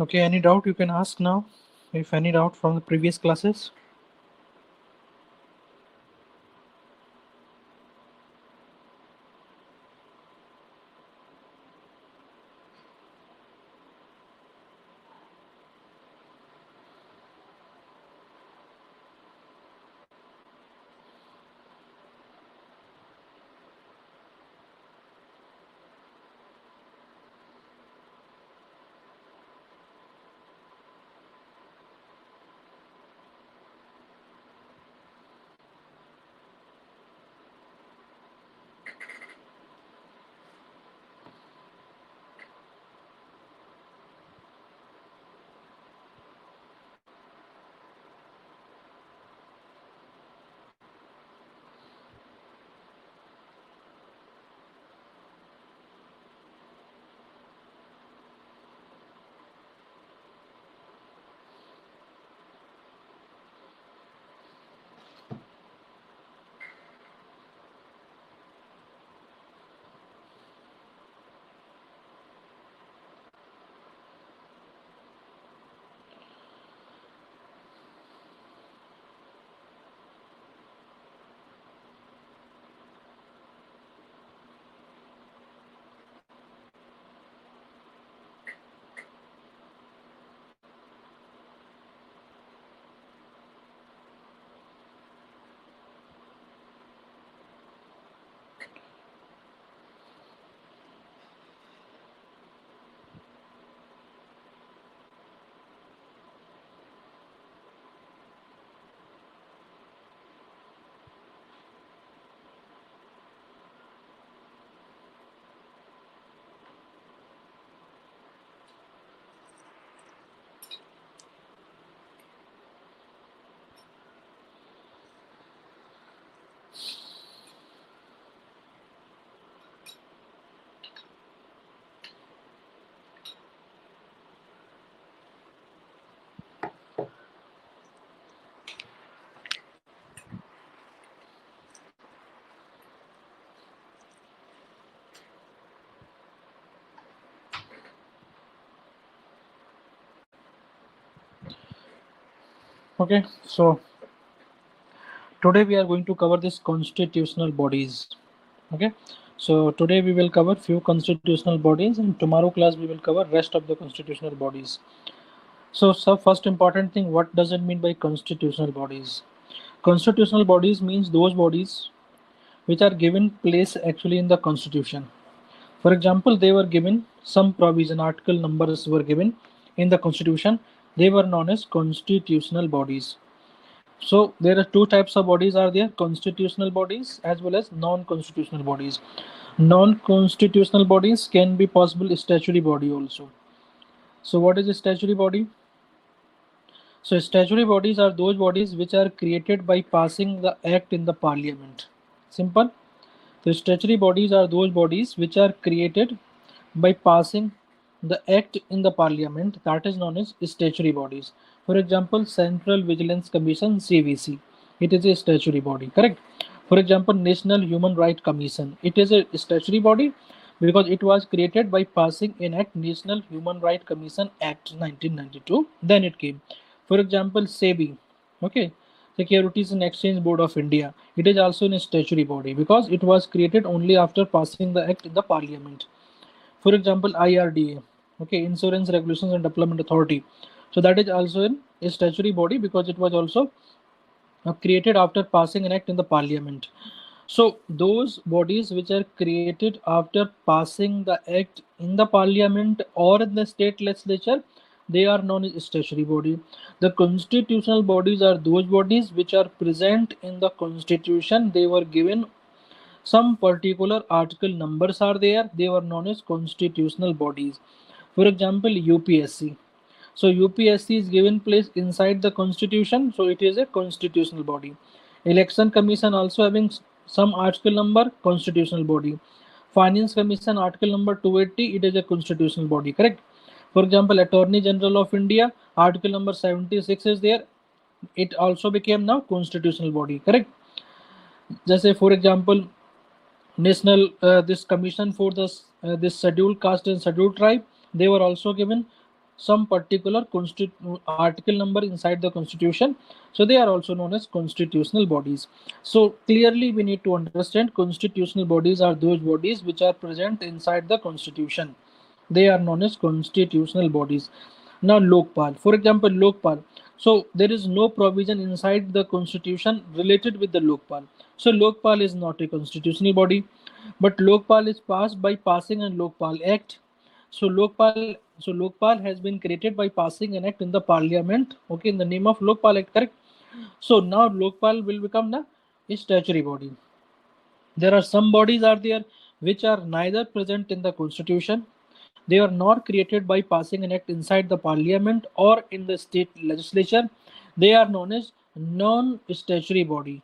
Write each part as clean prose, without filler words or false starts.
Okay, any doubt you can ask now, if any doubt from the previous classes. Okay, so today we are going to cover this constitutional bodies. Okay, so today we will cover few constitutional bodies, and tomorrow class we will cover rest of the constitutional bodies. So first important thing, what does it mean by constitutional bodies? Constitutional bodies means those bodies which are given place actually in the constitution. For example, they were given some provision, article numbers were given in the constitution. They were known as constitutional bodies. So there are two types of bodies are there, constitutional bodies as well as non-constitutional bodies. Non-constitutional bodies can be possible statutory body also. So what is a statutory body? So statutory bodies are those bodies which are created by passing the act in the parliament. Simple. The statutory bodies are those bodies which are created by passing the act in the parliament, that is known as statutory bodies. For example, Central Vigilance Commission CVC, it is a statutory body, correct? For example, National Human Rights Commission, it is a statutory body because it was created by passing an act, National Human Rights Commission Act 1992, then it came. For example, SEBI, okay, Securities and Exchange Board of India, it is also a statutory body because it was created only after passing the act in the parliament. For example, IRDA, okay, Insurance Regulations and Development Authority, so that is also a statutory body because it was also created after passing an act in the parliament. So those bodies which are created after passing the act in the parliament or in the state legislature, they are known as statutory body. The constitutional bodies are those bodies which are present in the constitution. They were given some particular article numbers are there. They were known as constitutional bodies. For example, UPSC. So UPSC is given place inside the constitution, so it is a constitutional body. Election Commission also having some article number, constitutional body. Finance Commission article number 280, it is a constitutional body, correct? For example, Attorney General of India article number 76 is there. It also became now constitutional body, correct? Just say for example, national this commission for this scheduled caste and scheduled tribe, they were also given some particular article number inside the constitution, so they are also known as constitutional bodies. So clearly we need to understand constitutional bodies are those bodies which are present inside the constitution. They are known as constitutional bodies. Now Lokpal, for example, Lokpal. So there is no provision inside the constitution related with the Lokpal. So Lokpal is not a constitutional body, but Lokpal is passed by passing a Lokpal Act. So Lokpal has been created by passing an act in the parliament, okay, in the name of Lokpal Act, correct? So now Lokpal will become the statutory body. There are some bodies are there which are neither present in the constitution. They are not created by passing an act inside the parliament or in the state legislature. They are known as non-statutory body.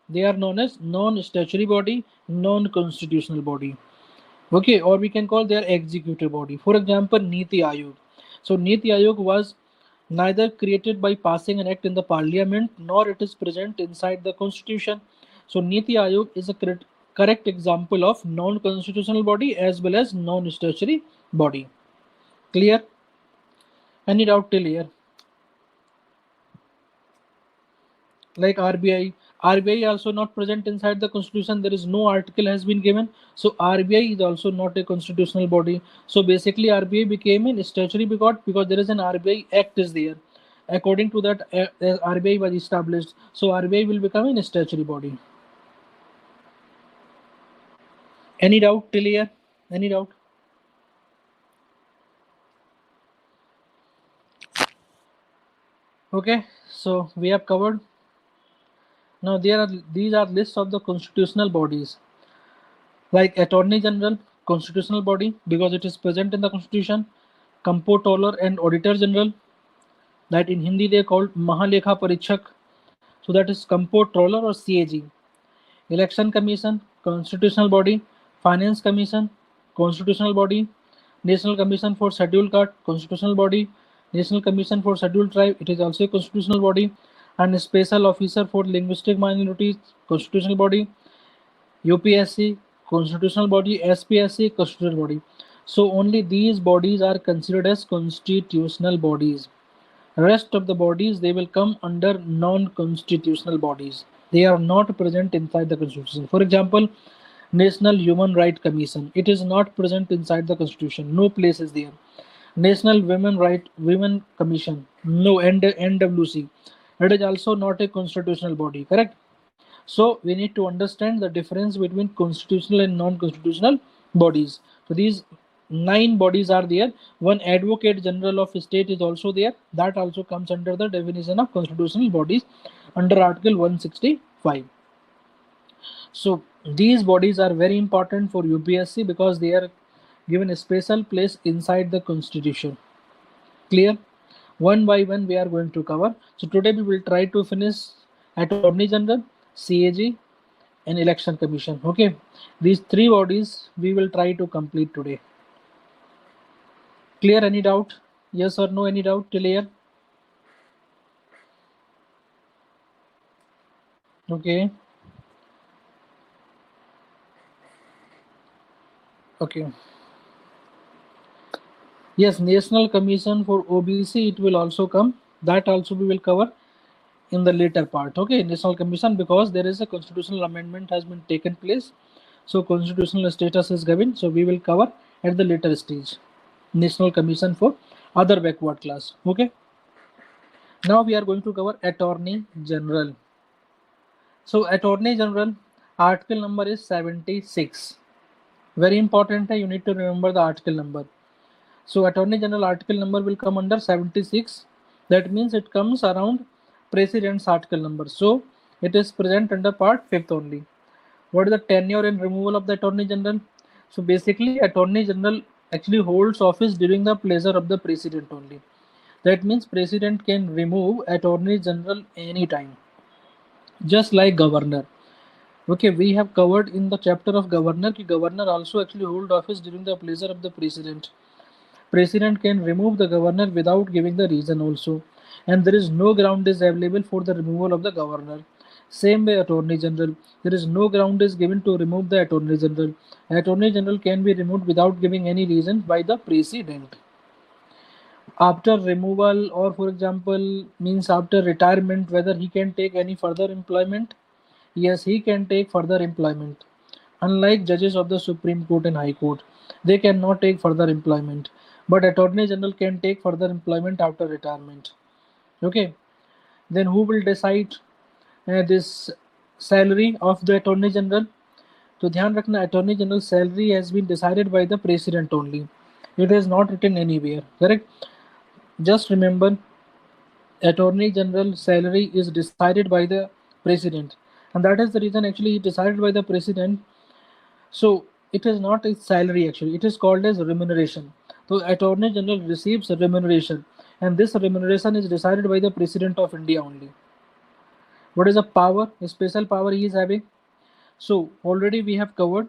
They are known as non-statutory body, non-constitutional body. Okay, or we can call their executive body. For example, Niti Ayog. So Niti Ayog was neither created by passing an act in the parliament nor it is present inside the constitution. So Niti Ayog is a correct example of non-constitutional body as well as non-statutory body. Clear? Any doubt till here? Like RBI also not present inside the constitution. There is no article has been given. So RBI is also not a constitutional body. So basically RBI became a statutory because there is an RBI Act is there. According to that, RBI was established. So RBI will become a statutory body. Any doubt till here? Any doubt? Okay, so we have covered. Now these are lists of the constitutional bodies, like Attorney General, constitutional body because it is present in the constitution. Comptroller and Auditor General, that in Hindi they are called Mahalekha Parikshak, so that is Comptroller or CAG. Election Commission, constitutional body. Finance Commission, constitutional body. National Commission for Scheduled Caste, constitutional body. National Commission for Scheduled Tribe, it is also a constitutional body. And Special Officer for Linguistic Minorities, constitutional body. UPSC, constitutional body. SPSC, constitutional body. So only these bodies are considered as constitutional bodies. Rest of the bodies, they will come under non-constitutional bodies. They are not present inside the constitution. For example, National Human Rights Commission, it is not present inside the constitution. No place is there. National Women Commission, no. NWC, it is also not a constitutional body, correct? So we need to understand the difference between constitutional and non-constitutional bodies. So these 9 bodies are there. One Advocate General of State is also there. That also comes under the definition of constitutional bodies under Article 165. So these bodies are very important for UPSC because they are given a special place inside the constitution. Clear? One by one we are going to cover. So today we will try to finish Attorney General, CAG, and Election Commission. Okay, these 3 bodies we will try to complete today. Clear? Any doubt? Yes or no? Any doubt till here? Okay. Okay. Yes, National Commission for OBC, it will also come. That also we will cover in the later part. Okay, National Commission, because there is a constitutional amendment has been taken place. So constitutional status is given. So we will cover at the later stage. National Commission for other backward class. Okay. Now we are going to cover Attorney General. So Attorney General, article number is 76. Very important, you need to remember the article number. So Attorney General article number will come under 76. That means it comes around President's article number. So it is present under part 5th only. What is the tenure and removal of the Attorney General? So basically Attorney General actually holds office during the pleasure of the President only. That means President can remove Attorney General anytime. Just like Governor. Okay, we have covered in the chapter of Governor that Governor also actually hold office during the pleasure of the President. President can remove the Governor without giving the reason also, and there is no ground is available for the removal of the Governor. Same way Attorney General, there is no ground is given to remove the Attorney General. Attorney General can be removed without giving any reason by the President. after removal, or for example means after retirement, whether he can take any further employment? Yes, he can take further employment. Unlike judges of the Supreme Court and High Court, they cannot take further employment. But Attorney General can take further employment after retirement. Okay. Then who will decide this salary of the Attorney General? तो ध्यान रखना, Attorney General salary has been decided by the President only. It is not written anywhere. Correct? Just remember, Attorney General salary is decided by the President, and that is the reason actually it decided by the President. So it is not a salary actually, it is called as remuneration. So Attorney General receives a remuneration, and this remuneration is decided by the President of India only. What is the power, special power he is having? So already we have covered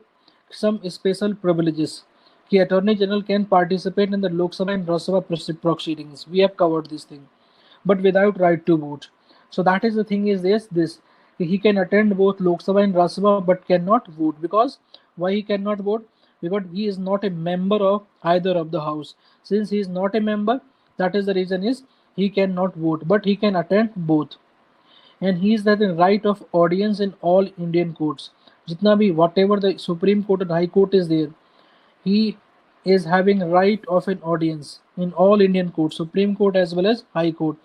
some special privileges. The Attorney General can participate in the Lok Sabha and Rajya Sabha proceedings. We have covered this thing, but without right to vote. So that is the thing is this he can attend both Lok Sabha and Rajya Sabha but cannot vote. Because why he cannot vote? Because he is not a member of either of the house. Since he is not a member, that is the reason is he cannot vote, but he can attend both. And he is having right of audience in all Indian courts. Jitna bhi whatever the Supreme Court and High Court is there, he is having right of an audience in all Indian courts, Supreme Court as well as High Court.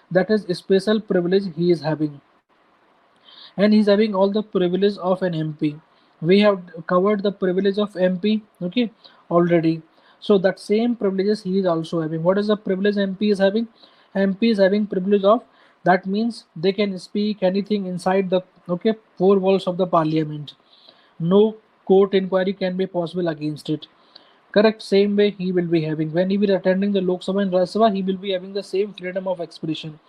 That is a special privilege he is having, and he's having all the privilege of an MP. We have covered the privilege of MP, okay, already. So that same privileges he is also having. What is the privilege MP is having? MP is having privilege of, that means they can speak anything inside the, okay, four walls of the parliament. No court inquiry can be possible against it. Correct. Same way he will be having when he will attending the Lok Sabha and Rajya Sabha, he will be having the same freedom of expression.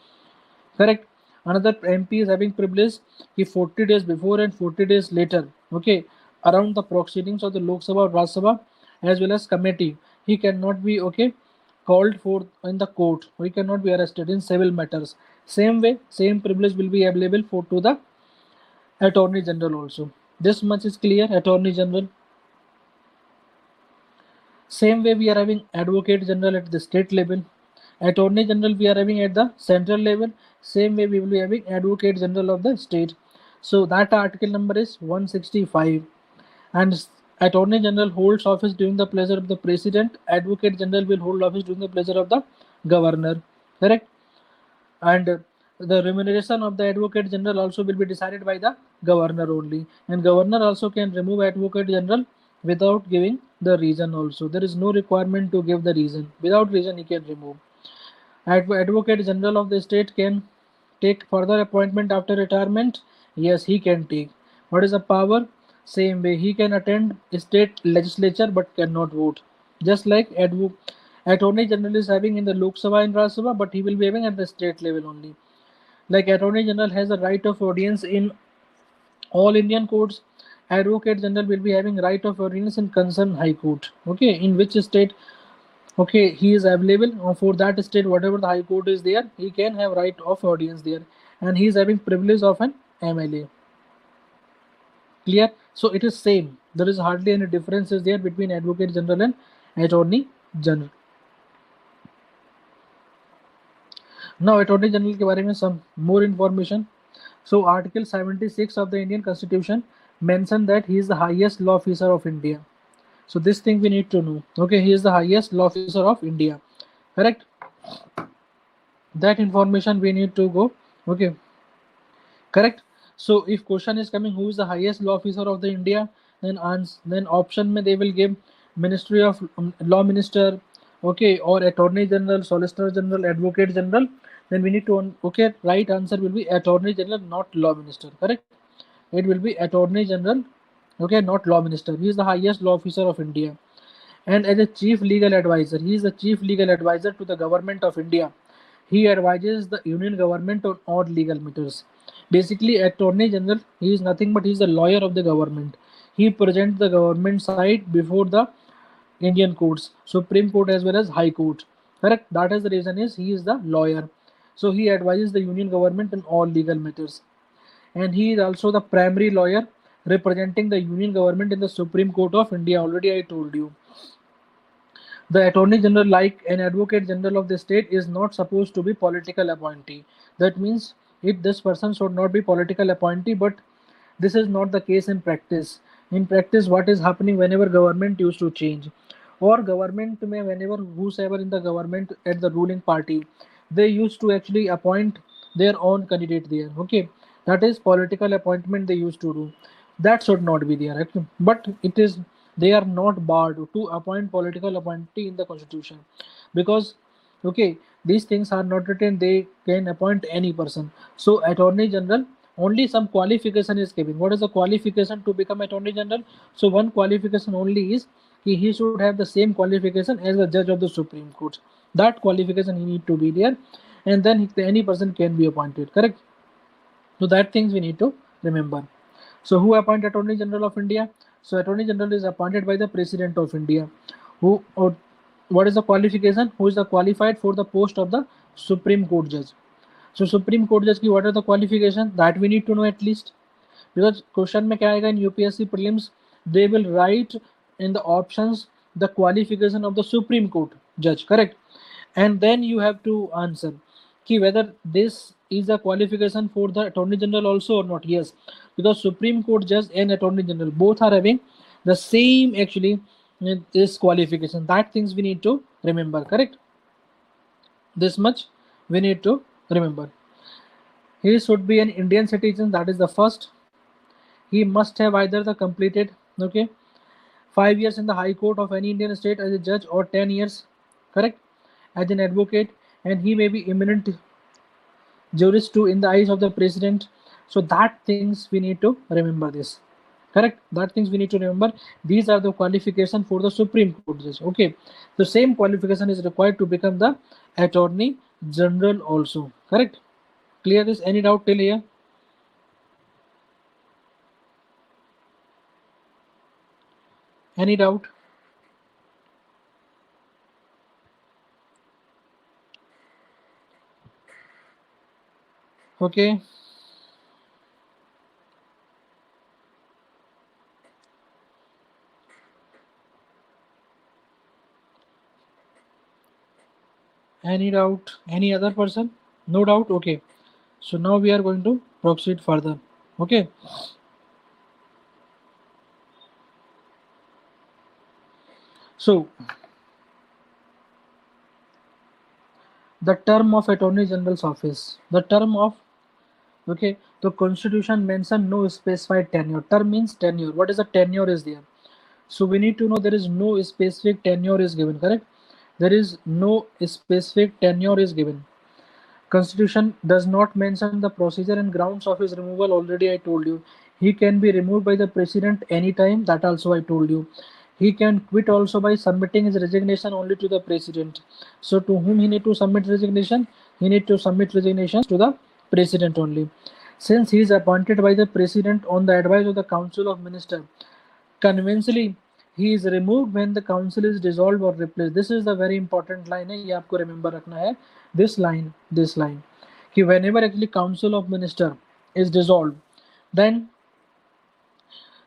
Correct. Another MP is having privilege कि 40 days before and 40 days later, okay, around the proceedings of the Lok Sabha or Rajya Sabha as well as committee, he cannot be, okay, called for in the court, or he cannot be arrested in civil matters. Same way, same privilege will be available for to the Attorney General also. This much is clear. Attorney General. Same way we are having Advocate General at the state level. Attorney General we are having at the central level. Same way we will be having Advocate General of the state. So that article number is 165. And Attorney General holds office during the pleasure of the President. Advocate General will hold office during the pleasure of the Governor. Correct? And the remuneration of the Advocate General also will be decided by the Governor only. And Governor also can remove Advocate General without giving the reason also. There is no requirement to give the reason. Without reason he can remove. Advocate General of the state can take further appointment after retirement. Yes, he can take. What is the power? Same way he can attend state legislature but cannot vote. Just like Attorney General is having in the Lok Sabha and Rajya Sabha, but he will be having at the state level only. Like Attorney General has the right of audience in all Indian courts, Advocate General will be having right of audience in concerned High Court. Okay, in which state, okay, he is available for that state, whatever the High Court is there, he can have right of audience there, and he is having privilege of an MLA. Clear? So it is same. There is hardly any differences there between Advocate General and Attorney General. Now Attorney General के बारे में some more information. So Article 76 of the Indian Constitution mention that he is the highest law officer of India. So this thing we need to know. Okay, he is the highest law officer of India. Correct? That information we need to go. Okay. Correct. So if question is coming, who is the highest law officer of the India? Then option mein they will give Ministry of Law Minister, okay, or Attorney General, Solicitor General, Advocate General. Then we need to, okay, right answer will be Attorney General, not Law Minister. Correct? It will be Attorney General, okay, not Law Minister. He is the highest law officer of India. And as a chief legal advisor, he is the chief legal advisor to the government of India. He advises the union government on all legal matters. Basically, Attorney General, he is nothing but he is the lawyer of the government. He presents the government side before the Indian courts, Supreme Court as well as High Court. Correct? That is the reason is he is the lawyer. So he advises the union government on all legal matters. And he is also the primary lawyer representing the union government in the Supreme Court of India. Already I told you. The Attorney General, like an Advocate General of the state, is not supposed to be political appointee. That means this person should not be political appointee, but this is not the case in practice. In practice, what is happening whenever government used to change, or government may whenever whosoever in the government at the ruling party, they used to actually appoint their own candidate there. Okay, that is political appointment they used to do. That should not be there. Actually. But it is, they are not barred to appoint political appointee in the constitution, because okay, these things are not written. They can appoint any person. So attorney general, only some qualification is given. What is the qualification to become attorney general? So one qualification only is he should have the same qualification as the judge of the Supreme Court. That qualification he need to be there, and then any person can be appointed. Correct. So that things we need to remember. So who appoint Attorney General of India? So Attorney General is appointed by the President of India. Who, or what is the qualification? Who is the qualified for the post of the Supreme Court judge? So Supreme Court judge की what are the qualification that we need to know at least, because question में क्या आएगा in UPSC prelims, they will write in the options the qualification of the Supreme Court judge, correct, and then you have to answer कि whether this is a qualification for the Attorney General also or not. Yes, because Supreme Court judge and Attorney General both are having the same actually this qualification. That things we need to remember, correct. This much we need to remember. He should be an Indian citizen, that is the first. He must have either the completed, okay, 5 years in the High Court of any Indian state as a judge, or 10 years, correct, as an advocate, and he may be eminent jurist too in the eyes of the president. So that things we need to remember this, correct. That things we need to remember. These are the qualification for the Supreme Court judge. Okay, the same qualification is required to become the Attorney General also, correct. Clear this? Any doubt till here? Any doubt? Okay. Any doubt? Any other person? No doubt? Okay. So now we are going to proceed further. Okay. So the term of Attorney General's office. The term of, okay, the constitution mention no specified tenure. Term means tenure. What is the tenure is there? So we need to know there is no specific tenure is given, correct? There is no specific tenure is given. Constitution does not mention the procedure and grounds of his removal. Already I told you. He can be removed by the president anytime. That also I told you. He can quit also by submitting his resignation only to the president. So to whom he need to submit resignation? He need to submit resignations to the president only. Since he is appointed by the president on the advice of the Council of Ministers, conventionally he is removed when the council is dissolved or replaced. This is the very important line है, ये आपको remember रखना है. This line कि whenever actually Council of Minister is dissolved, then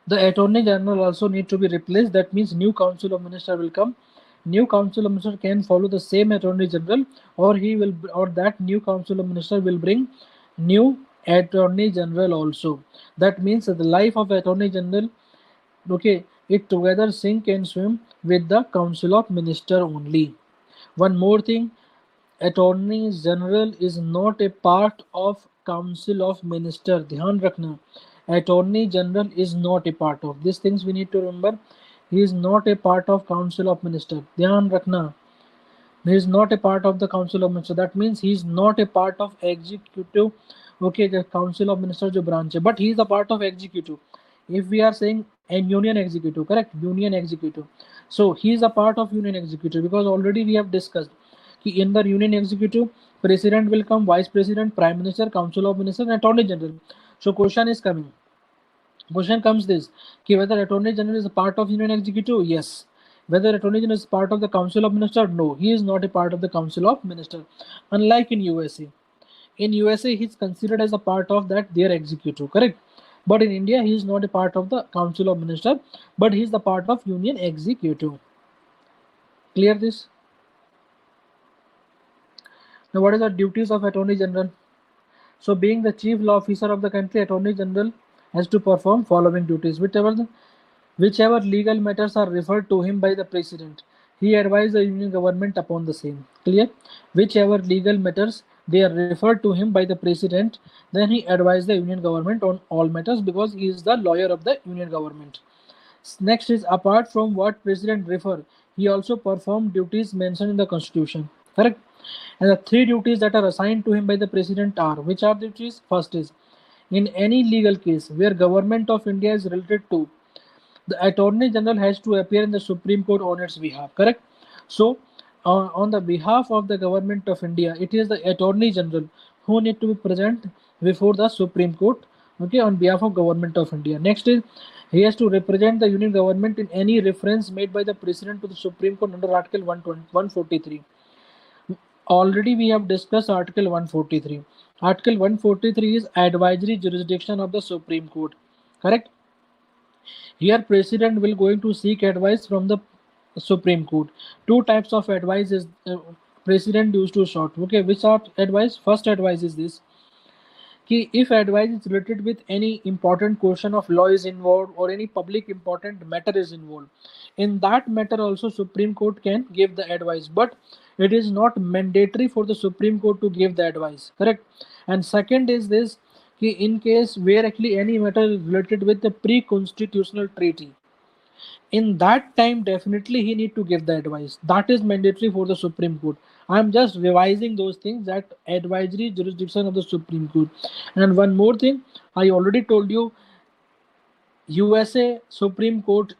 the Attorney General also need to be replaced. That means new Council of Minister will come. New Council of Minister can follow the same Attorney General, or that new Council of Minister will bring new Attorney General also. That means that the life of Attorney General, okay, it together sink and swim with the Council of Minister only. One more thing, Attorney General is not a part of Council of Minister. ध्यान रखना, Attorney General is not a part of these things. We need to remember. He is not a part of Council of Minister. ध्यान रखना. He is not a part of the Council of Minister. That means he is not a part of executive. Okay, the Council of Minister जो branch है, but he is a part of executive. If we are saying a union executive, correct? Union executive. So he is a part of union executive, because already we have discussed कि in the union executive, president will come, vice president, prime minister, council of ministers, and attorney general. So question is coming. Question comes this, कि whether attorney general is a part of union executive? Yes. Whether attorney general is part of the council of minister? No, he is not a part of the council of minister. Unlike in USA. In USA, he is considered as a part of that their executive, correct? But in India, he is not a part of the council of minister, but he is the part of union executive. Clear this? Now, what is the duties of Attorney General? So, being the chief law officer of the country, Attorney General has to perform following duties. Whichever legal matters are referred to him by the President, he advises the Union government upon the same. Clear? Whichever legal matters they are referred to him by the President, then he advises the Union government on all matters because he is the lawyer of the Union government. Next is, apart from what President refer, he also performed duties mentioned in the Constitution. Correct? And the three duties that are assigned to him by the President are, which are the duties? First is, in any legal case where Government of India is related to, the Attorney General has to appear in the Supreme Court on its behalf. Correct? So, on the behalf of the Government of India, it is the Attorney General who need to be present before the Supreme Court. Okay, on behalf of Government of India. Next is, he has to represent the Union government in any reference made by the President to the Supreme Court under Article 143. Already we have discussed Article 143. Article 143 is advisory jurisdiction of the Supreme Court. Correct? Here President will going to seek advice from the Supreme Court. Two types of advice is President used to sought. Okay, which are advice? First advice is this. If advice is related with any important question of law is involved or any public important matter is involved, in that matter also Supreme Court can give the advice, but it is not mandatory for the Supreme Court to give the advice. Correct? And second is this, in case where actually any matter is related with the pre-constitutional treaty, in that time definitely he need to give the advice. That is mandatory for the Supreme Court. I am just revising those things, that advisory jurisdiction of the Supreme Court. And one more thing, I already told you, USA Supreme Court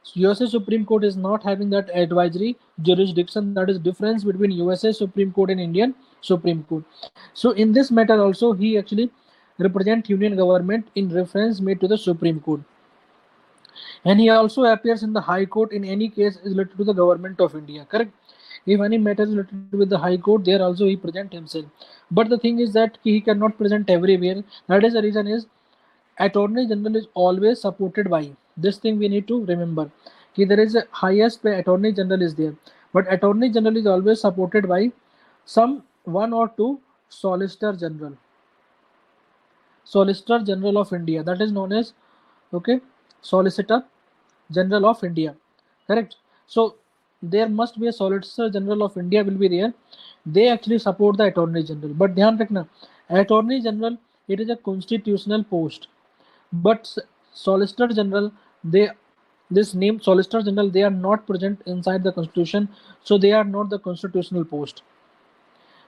is not having that advisory jurisdiction. That is difference between USA Supreme Court and Indian Supreme Court. So in this matter also he actually represent Union government in reference made to the Supreme Court. And he also appears in the High Court in any case related to the Government of India. Correct? If any matter is related with the High Court, there also he present himself. But the thing is that he cannot present everywhere. That is the reason is Attorney General is always supported by. This thing we need to remember. There is a highest by Attorney General is there, but Attorney General is always supported by some one or two Solicitor General. Solicitor General of India. That is known as Solicitor General of India. Correct? So there must be a Solicitor General of India will be there. They actually support the Attorney General. But dhyan rakhna, Attorney General, it is a constitutional post. But Solicitor General, this name Solicitor General, they are not present inside the Constitution, so they are not the constitutional post.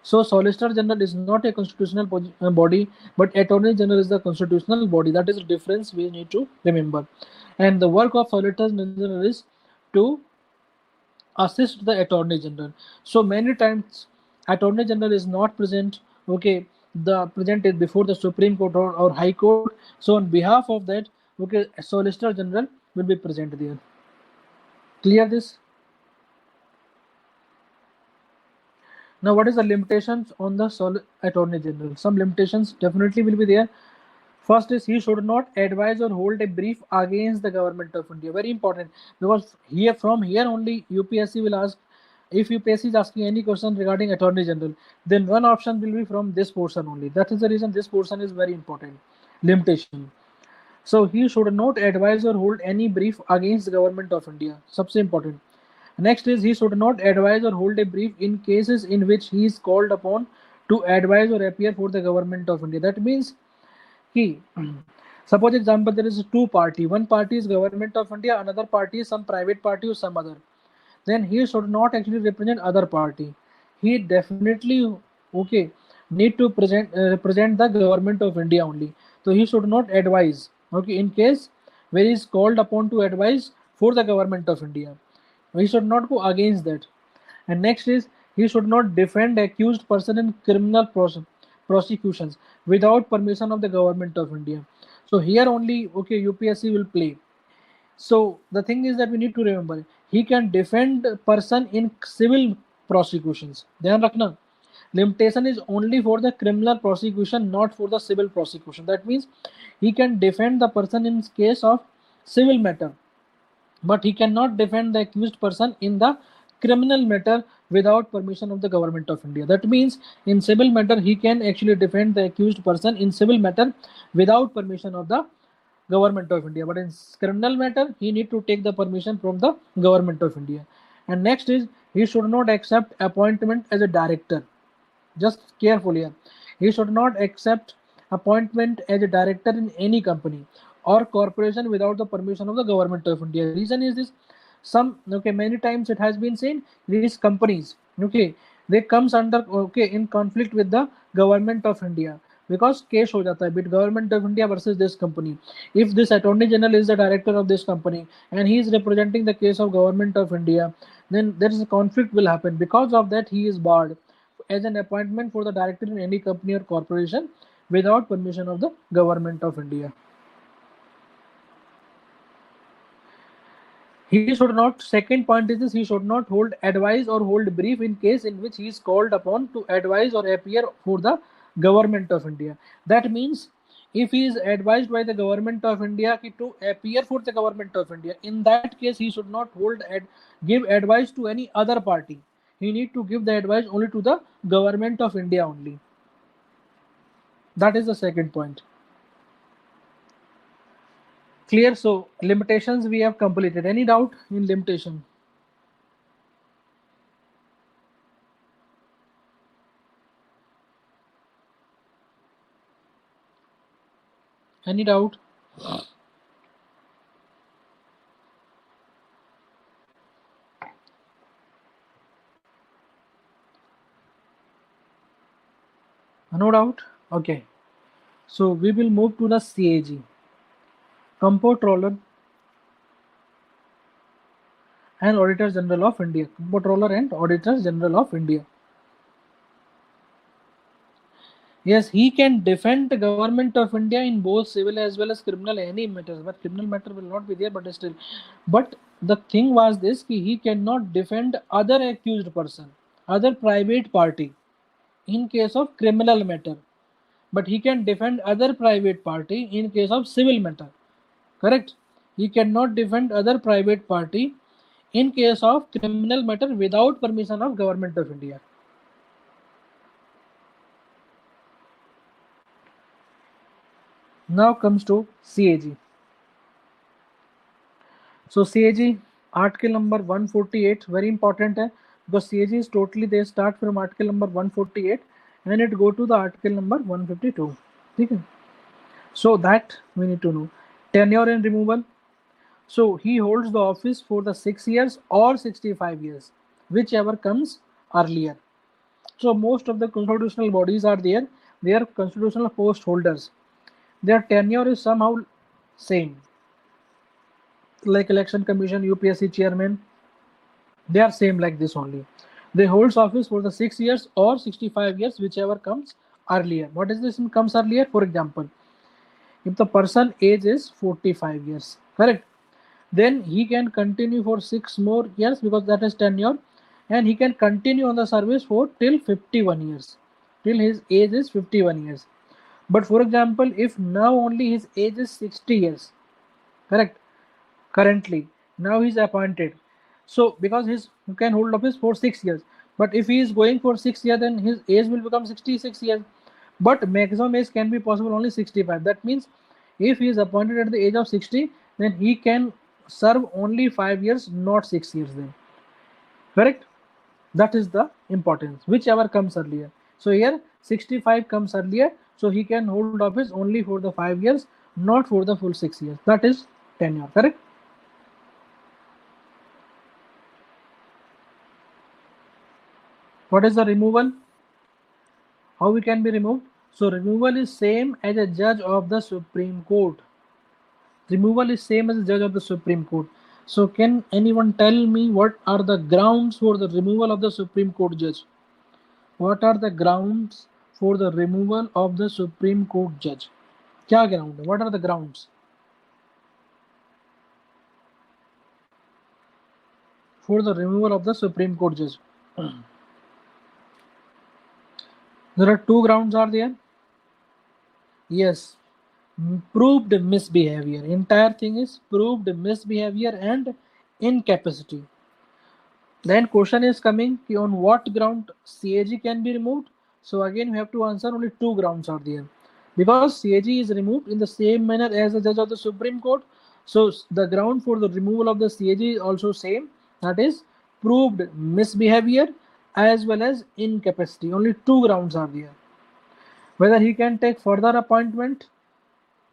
So Solicitor General is not a constitutional body, but Attorney General is the constitutional body. That is the difference we need to remember. And the work of Solicitor General is to assist the Attorney General. So many times Attorney General is not present. The present is before the Supreme Court or High Court. So on behalf of that, Solicitor General will be present there. Clear this? Now, what is the limitations on the Attorney General? Some limitations definitely will be there. First is, he should not advise or hold a brief against the Government of India. Very important, because from here only UPSC will ask. If UPSC is asking any question regarding Attorney General, then one option will be from this portion only. That is the reason this portion is very important. Limitation. So he should not advise or hold any brief against the Government of India. सबसे important. Next is, he should not advise or hold a brief in cases in which he is called upon to advise or appear for the Government of India. That means suppose example, there is two party. One party is Government of India, another party is some private party or some other. Then he should not actually represent other party. He definitely need to represent the Government of India only. So he should not advise. In case where he is called upon to advise for the Government of India, he should not go against that. And next is, he should not defend accused person in criminal prosecutions without permission of the Government of India. So here only UPSC will play. So the thing is that we need to remember, he can defend a person in civil prosecutions. Dhyan rakhna. Limitation is only for the criminal prosecution, not for the civil prosecution. That means he can defend the person in case of civil matter, but he cannot defend the accused person in the criminal matter without permission of the government of India. That means in civil matter he can actually defend the accused person in civil matter without permission of the government of India. But in criminal matter he need to take the permission from the government of India. And next is he should not accept appointment as a director. Just careful here. He should not accept appointment as a director in any company or corporation without the permission of the government of India. Reason is this: many times it has been seen these companies they comes under in conflict with the government of India because case ho jata hai with government of India versus this company. If this attorney general is the director of this company and he is representing the case of government of India, then there is a conflict will happen. Because of that he is barred as an appointment for the director in any company or corporation without permission of the government of India. He should not, second point is this, he should not hold advice or hold brief in case in which he is called upon to advise or appear for the government of India. That means if he is advised by the government of India to appear for the government of India, in that case he should not give advice to any other party. He need to give the advice only to the government of India only. That is the second point. Clear? So limitations we have completed. Any doubt in limitation? Any doubt? No doubt. Okay. So we will move to the CAG, Comptroller and Auditor General of India. Comptroller and Auditor General of India. Yes, he can defend the government of India in both civil as well as criminal any matters, but criminal matter will not be there, but still. But the thing was this, he cannot defend other accused person, other private party in case of criminal matter. But he can defend other private party in case of civil matter. Correct? He cannot defend other private party in case of criminal matter without permission of government of India. Now comes to CAG. So CAG article number 148 very important hai, because CAG is totally they start from article number 148 and it go to the article number 152. Okay? So that we need to know. Tenure and removal. So he holds the office for the 6 years or 65 years, whichever comes earlier. So most of the constitutional bodies are there. They are constitutional post holders. Their tenure is somehow same. Like Election Commission, UPSC chairman, they are same like this only. They hold office for the 6 years or 65 years, whichever comes earlier. What is this comes earlier? For example, if the person age is 45 years, correct? Then he can continue for 6 more years because that is tenure, and he can continue on the service for till 51 years, till his age is 51 years. But for example, if now only his age is 60 years, correct? Currently, now he is appointed. So because he can hold office for 6 years, but if he is going for 6 years, then his age will become 66 years. But maximum age can be possible only 65. That means if he is appointed at the age of 60, then he can serve only 5 years, not 6 years then. Correct? That is the importance, whichever comes earlier. So here 65 comes earlier, so he can hold office only for the 5 years, not for the full 6 years. That is tenure. Correct? What is the removal? How we can be removed? So removal is same as a judge of the Supreme Court. Removal is same as a judge of the Supreme Court. So can anyone tell me what are the grounds for the removal of the Supreme Court judge? What are the grounds for the removal of the Supreme Court judge? क्या ground है? What are the grounds for the removal of the Supreme Court judge? There are two grounds are there. Yes, proved misbehavior. Entire thing is proved misbehavior and incapacity. Then question is coming on what ground CAG can be removed. So again we have to answer only two grounds are there. Because CAG is removed in the same manner as the judge of the Supreme Court. So the ground for the removal of the CAG is also same. That is proved misbehavior as well as incapacity. Only two grounds are there. Whether he can take further appointment,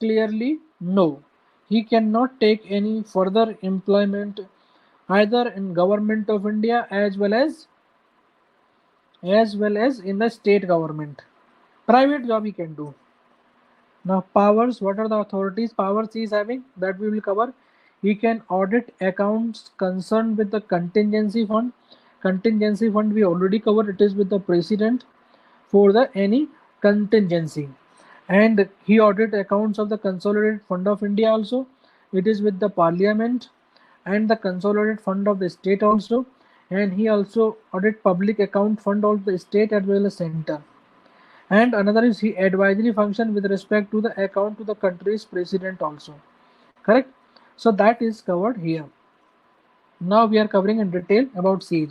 clearly no. He cannot take any further employment either in government of India as well as in the state government. Private job he can do. Now powers, what are the authorities powers he is having, that we will cover. He can audit accounts concerned with the contingency fund. Contingency fund we already covered, it is with the president for the any contingency. And he audit accounts of the consolidated fund of India also, it is with the parliament, and the consolidated fund of the state also. And he also audit public account fund of the state as well as center. And another is he advisory function with respect to the account to the country's president also. Correct? So that is covered here. Now we are covering in detail about CAG.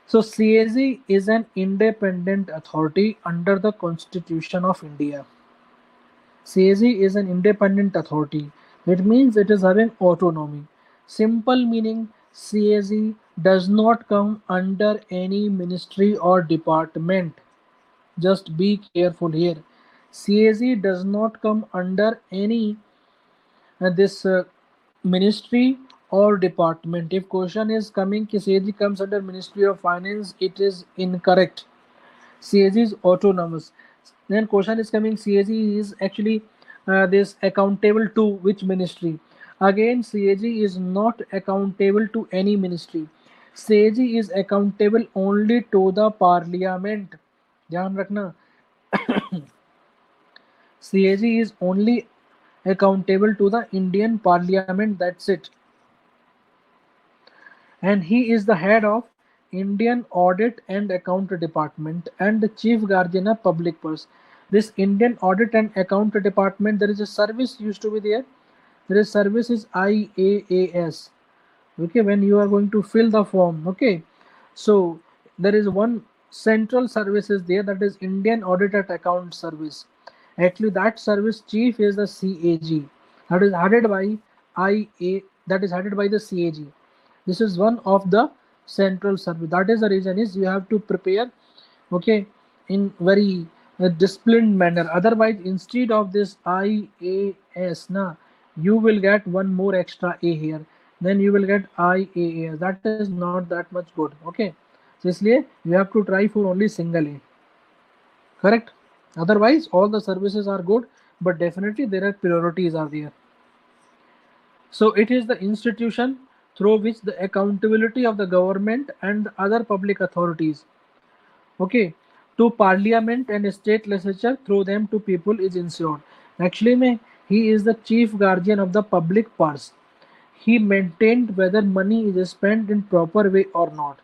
So CAG is an independent authority under the Constitution of India. CAG is an independent authority. It means it is having autonomy. Simple meaning, CAG does not come under any ministry or department. Just be careful here. CAG does not come under any this ministry or department. If question is coming कि CAG comes under Ministry of Finance, it is incorrect. CAG is autonomous. Then question is coming, CAG is actually this accountable to which ministry? Again, CAG is not accountable to any ministry. CAG is accountable only to the parliament. ध्यान रखना. CAG is only accountable to the Indian Parliament, that's it. And he is the head of Indian Audit and Account Department and the chief guardian of public purse. This Indian Audit and Account Department, there is a service used to be there. There is service is IAAS. Okay, when you are going to fill the form, okay, so there is one central service is there, that is Indian Audit and Account Service. Actually that service chief is the CAG, that is headed by that is headed by the CAG. This is one of the central service. That is the reason is you have to prepare, okay, in very disciplined manner. Otherwise, instead of this IAS, na, you will get one more extra A here. Then you will get IAAS. That is not that much good. Okay, so इसलिए you have to try for only single A. Correct? Otherwise, all the services are good, but definitely there are priorities are there. So it is the institution through which the accountability of the government and other public authorities, okay, to parliament and state legislature through them to people is ensured. Actually mein, he is the chief guardian of the public purse. He maintained whether money is spent in proper way or not.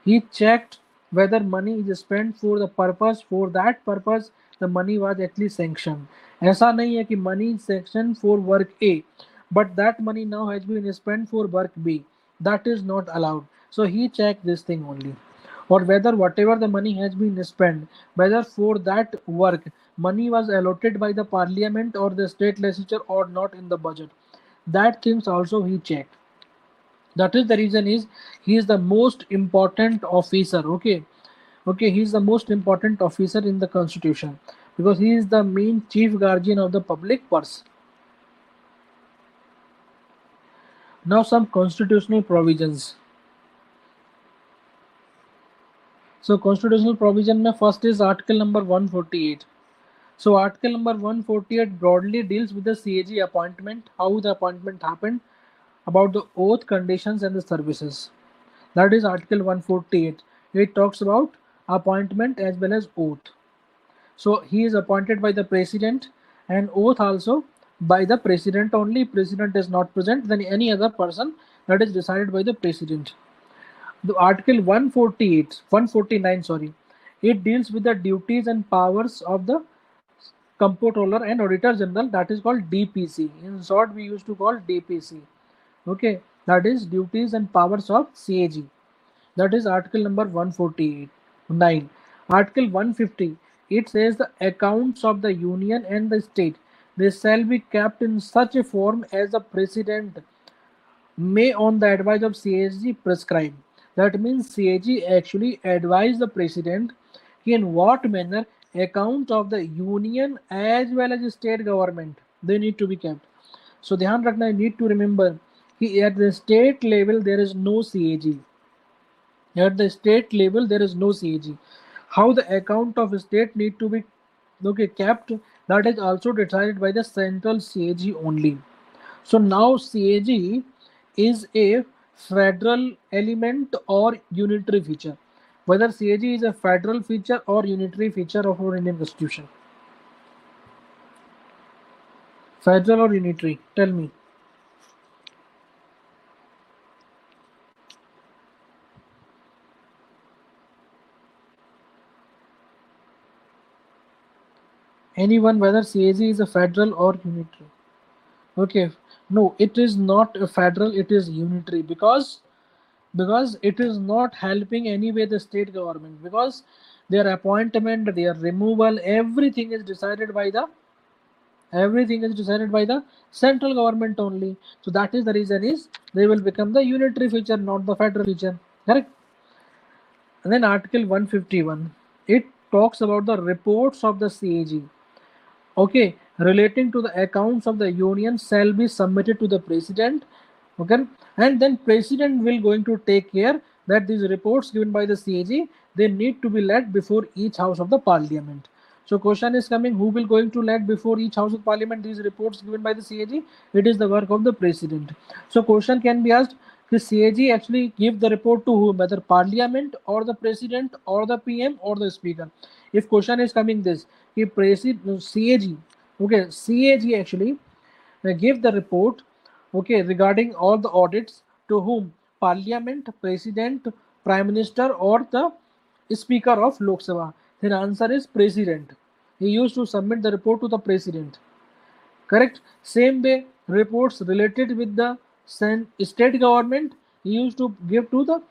He checked whether money is spent for the purpose, for that purpose the money was actually sanctioned. ऐसा नहीं है कि money is sanctioned for work A, but that money now has been spent for work B. That is not allowed. So he checked this thing only. Or whether whatever the money has been spent, whether for that work money was allotted by the parliament or the state legislature or not in the budget. That things also he checked. That is the reason is he is the most important officer. Okay, he is the most important officer in the constitution because he is the main chief guardian of the public purse. Now some constitutional provisions. So constitutional provision mein first is article number 148. So article number 148 broadly deals with the CAG appointment, how the appointment happened, about the oath, conditions and the services. That is article 148. It talks about appointment as well as oath. So he is appointed by the president and oath also by the president only. President is not present, then any other person, that is decided by the president. The article 149, sorry, it deals with the duties and powers of the comptroller and auditor general, that is called DPC. In short, we used to call DPC. Okay, that is duties and powers of CAG. That is article number 148. 9. Article 150. It says the accounts of the union and the state, they shall be kept in such a form as the president may on the advice of CAG prescribe. That means CAG actually advise the president in what manner accounts of the union as well as state government they need to be kept. So ध्यान रखना, need to remember कि at the state level there is no CAG. At the state level there is no CAG. How the account of state need to be kept, that is also decided by the central CAG only. So now CAG is a federal element or unitary feature. Whether CAG is a federal feature or unitary feature of our Indian Constitution. Federal or unitary? Tell me. Anyone, whether CAG is a federal or unitary? Okay. No, it is not a federal, it is unitary because it is not helping anyway the state government, because their appointment, their removal, everything is decided by the central government only. So that is the reason is they will become the unitary feature, not the federal feature. Correct? And then Article 151, it talks about the reports of the CAG. Okay, relating to the accounts of the union shall be submitted to the president. Okay, and then president will going to take care that these reports given by the CAG, they need to be led before each house of the parliament. So question is coming, who will going to lead before each house of parliament these reports given by the CAG? It is the work of the president. So question can be asked, the CAG actually give the report to whom, whether parliament or the president or the PM or the speaker. If question is coming this, if CAG, okay, CAG actually give the report, okay, regarding all the audits to whom? Parliament, president, prime minister or the speaker of Lok Sabha. Then answer is president. He used to submit the report to the president. Correct? Same way, reports related with the state government, he used to give to the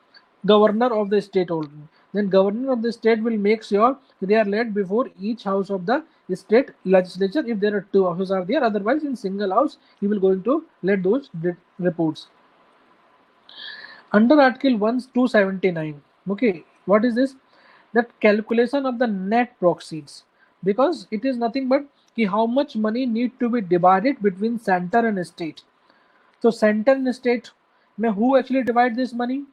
governor of the state only. Then governor of the state will make sure they are led before each house of the state legislature. If there are two houses are there, otherwise in single house he will going to let those reports. Under Article 1279, okay, what is this? That calculation of the net proceeds, because it is nothing but how much money need to be divided between center and state. So center and state, may who actually divide this money?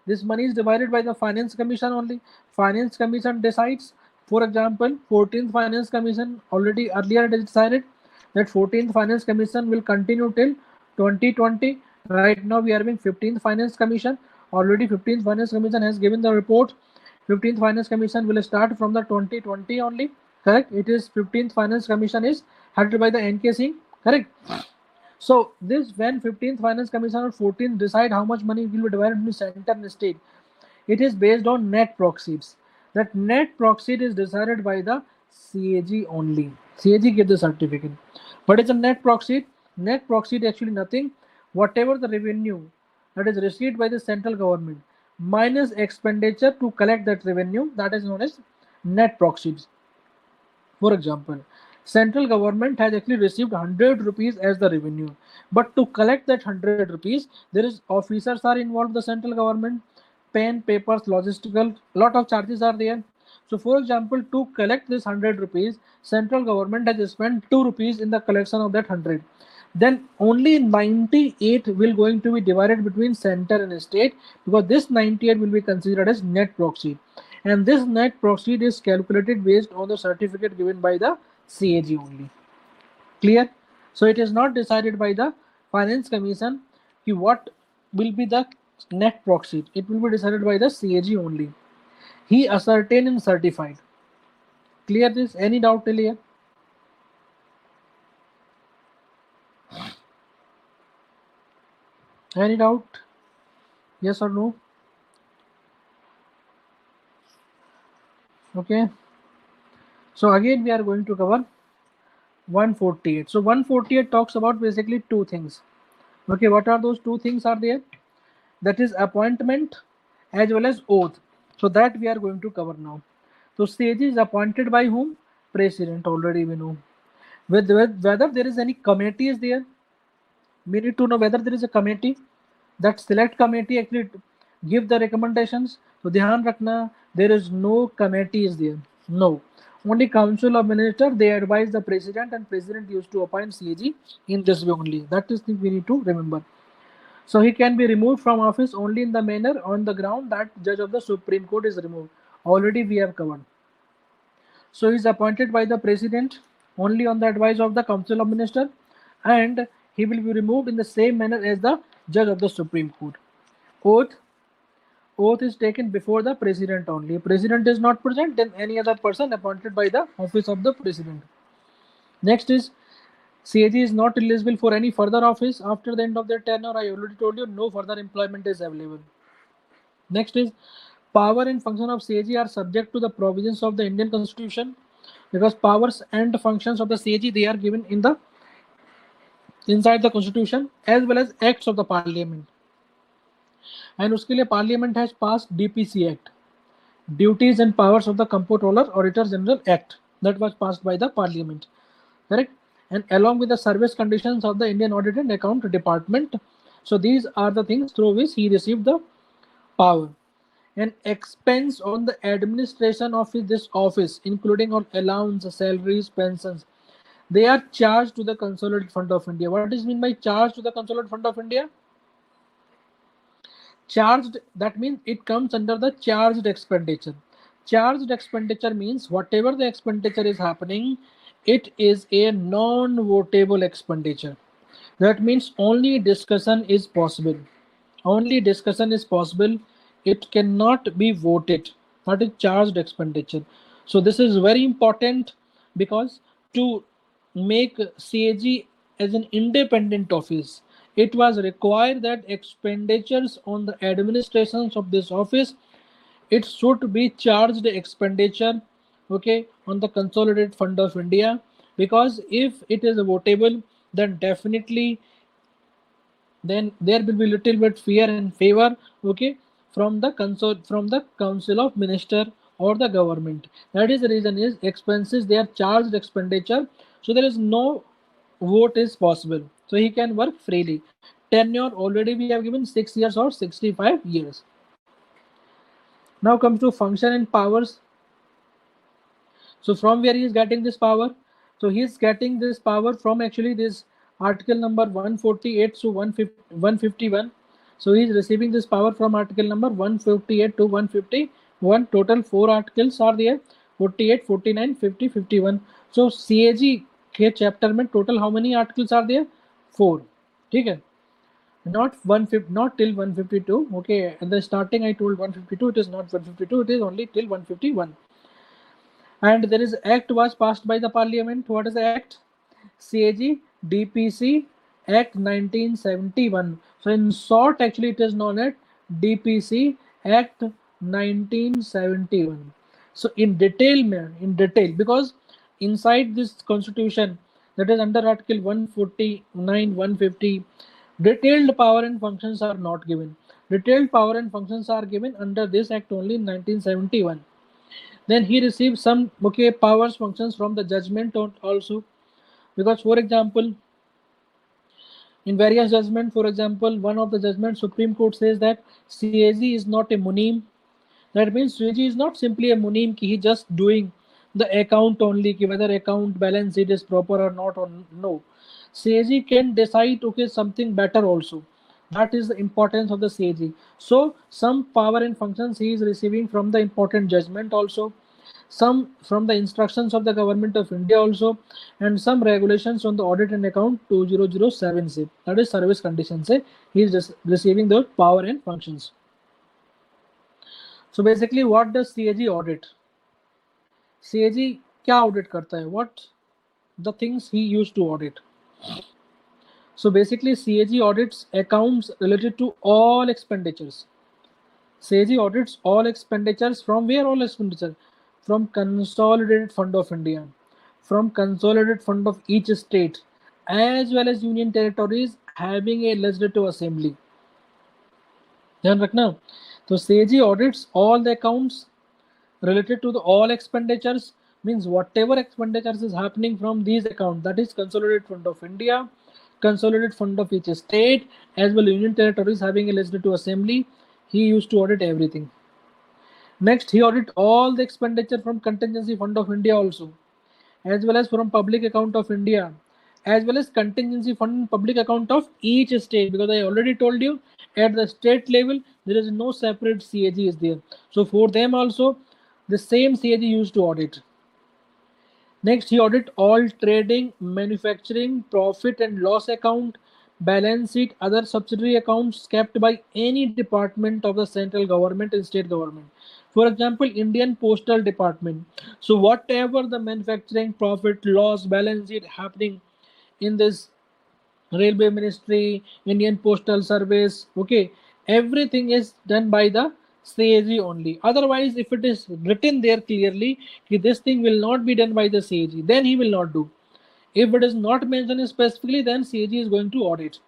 This money is divided by the Finance Commission only. Finance Commission decides. For example, 14th Finance Commission already earlier decided that 14th Finance Commission will continue till 2020. Right now we are having 15th Finance Commission. Already 15th Finance Commission has given the report. 15th Finance Commission will start from the 2020 only. Correct? It is 15th Finance Commission is headed by the NK Singh. Correct? So this, when 15th Finance Commission or 14th decide how much money will be divided into center and state, it is based on net proceeds. That net proceed is decided by the CAG only. CAG gives the certificate. What is a net proceed? Net proceed actually nothing. Whatever the revenue that is received by the central government minus expenditure to collect that revenue, that is known as net proceeds. For example, central government has actually received 100 rupees as the revenue, but to collect that 100 rupees, there is officers are involved, the central government, pen, papers, logistical, lot of charges are there. So for example, to collect this 100 rupees, central government has spent 2 rupees in the collection of that 100. Then only 98 will going to be divided between center and state, because this 98 will be considered as net proceed, and this net proceed is calculated based on the certificate given by the CAG only. Clear? So it is not decided by the Finance Commission what will be the net proceed. It will be decided by the CAG only. He ascertained and certified. Clear this? Any doubt till here? Any doubt? Yes or no? Okay. So again we are going to cover 148. So 148 talks about basically two things. Okay, what are those two things are there? That is appointment as well as oath. So that we are going to cover now. So CAG is appointed by whom? President, already we know. With whether there is any committee is there, we need to know whether there is a committee. That select committee actually give the recommendations. So dhyan rakhna, there is no committee is there. No. Only council of minister, they advise the president, and president used to appoint CAG in this way only. That is the we need to remember. So he can be removed from office only in the manner on the ground that judge of the Supreme Court is removed. Already we have covered. So he is appointed by the president only on the advice of the council of minister, and he will be removed in the same manner as the judge of the Supreme Court. Oath. Oath is taken before the president only. President is not present, then any other person appointed by the office of the president. Next is CAG is not eligible for any further office after the end of their tenure. I already told you no further employment is available. Next is power and function of CAG are subject to the provisions of the Indian Constitution, because powers and functions of the CAG they are given in the inside the Constitution as well as acts of the Parliament. And उसके लिए Parliament has passed DPC Act, Duties and Powers of the Comptroller Auditor General Act, that was passed by the Parliament, correct? And along with the service conditions of the Indian Audit and Account Department. So these are the things through which he received the power. And expense on the administration of this office, including on allowance, salaries, pensions, they are charged to the Consolidated Fund of India. What is mean by charged to the Consolidated Fund of India? Charged, that means it comes under the charged expenditure. Charged expenditure means whatever the expenditure is happening, it is a non-votable expenditure. That means only discussion is possible. Only discussion is possible. It cannot be voted. That is charged expenditure. So this is very important, because to make CAG as an independent office, it was required that expenditures on the administrations of this office, it should be charged expenditure, okay, on the Consolidated Fund of India. Because if it is votable, then definitely then there will be little bit fear and favor, okay, from the council of minister or the government. That is the reason is expenses they are charged expenditure, so there is no vote is possible, so he can work freely. Tenure already we have given 6 years or 65 years. Now comes to function and powers. So from where he is getting this power? So he is getting this power from actually this article number 148 to 151. So he is receiving this power from article number 158 to 151. Total 4 articles are there: 48, 49, 50, 51. So CAG के chapter में total how many articles are there? 4. ठीक है? Not 150, not till 152. Okay, at the starting I told 152. It is not 152. It is only till 151. And there is act was passed by the parliament. What is the act? CAG DPC Act 1971. So in short, actually it is known as DPC Act 1971. So in detail, because inside this constitution, that is under article 149, 150, detailed power and functions are not given. Detailed power and functions are given under this act only in 1971. Then he received some okay powers functions from the judgment also, because for example in various judgment, for example one of the judgment Supreme Court says that CAG is not a munim. That means CAG is not simply a munim ki he just doing the account only, ki whether account balance it is proper or not, or no. CAG can decide okay something better also. That is the importance of the CAG. So some power and functions he is receiving from the important judgment also, some from the instructions of the government of India also, and some regulations on the audit and account 2007 se, that is service conditions se, he is just receiving those power and functions. So basically what does CAG audit? CAG क्या audit करता है? What the things he used to audit? So basically CAG audits accounts related to all expenditures. CAG audits all expenditures. From where all expenditure? From Consolidated Fund of India, from Consolidated Fund of each state, as well as union territories having a legislative assembly. ध्यान रखना. तो CAG audits all the accounts related to the all expenditures, means whatever expenditures is happening from these accounts, that is consolidated fund of India, consolidated fund of each state, as well union territories having a legislative assembly. He used to audit everything. Next, he audit all the expenditure from contingency fund of India also, as well as from public account of India, as well as contingency fund public account of each state, because I already told you at the state level there is no separate CAG is there. So for them also the same CAG used to audit. Next, he audit all trading, manufacturing, profit and loss account, balance sheet, other subsidiary accounts kept by any department of the central government and state government. For example, Indian Postal Department. So whatever the manufacturing, profit, loss, balance sheet happening in this Railway Ministry, Indian Postal Service, okay, everything is done by the CAG only. Otherwise, if it is written there clearly that this thing will not be done by the CAG, then he will not do. If it is not mentioned specifically, then CAG is going to audit.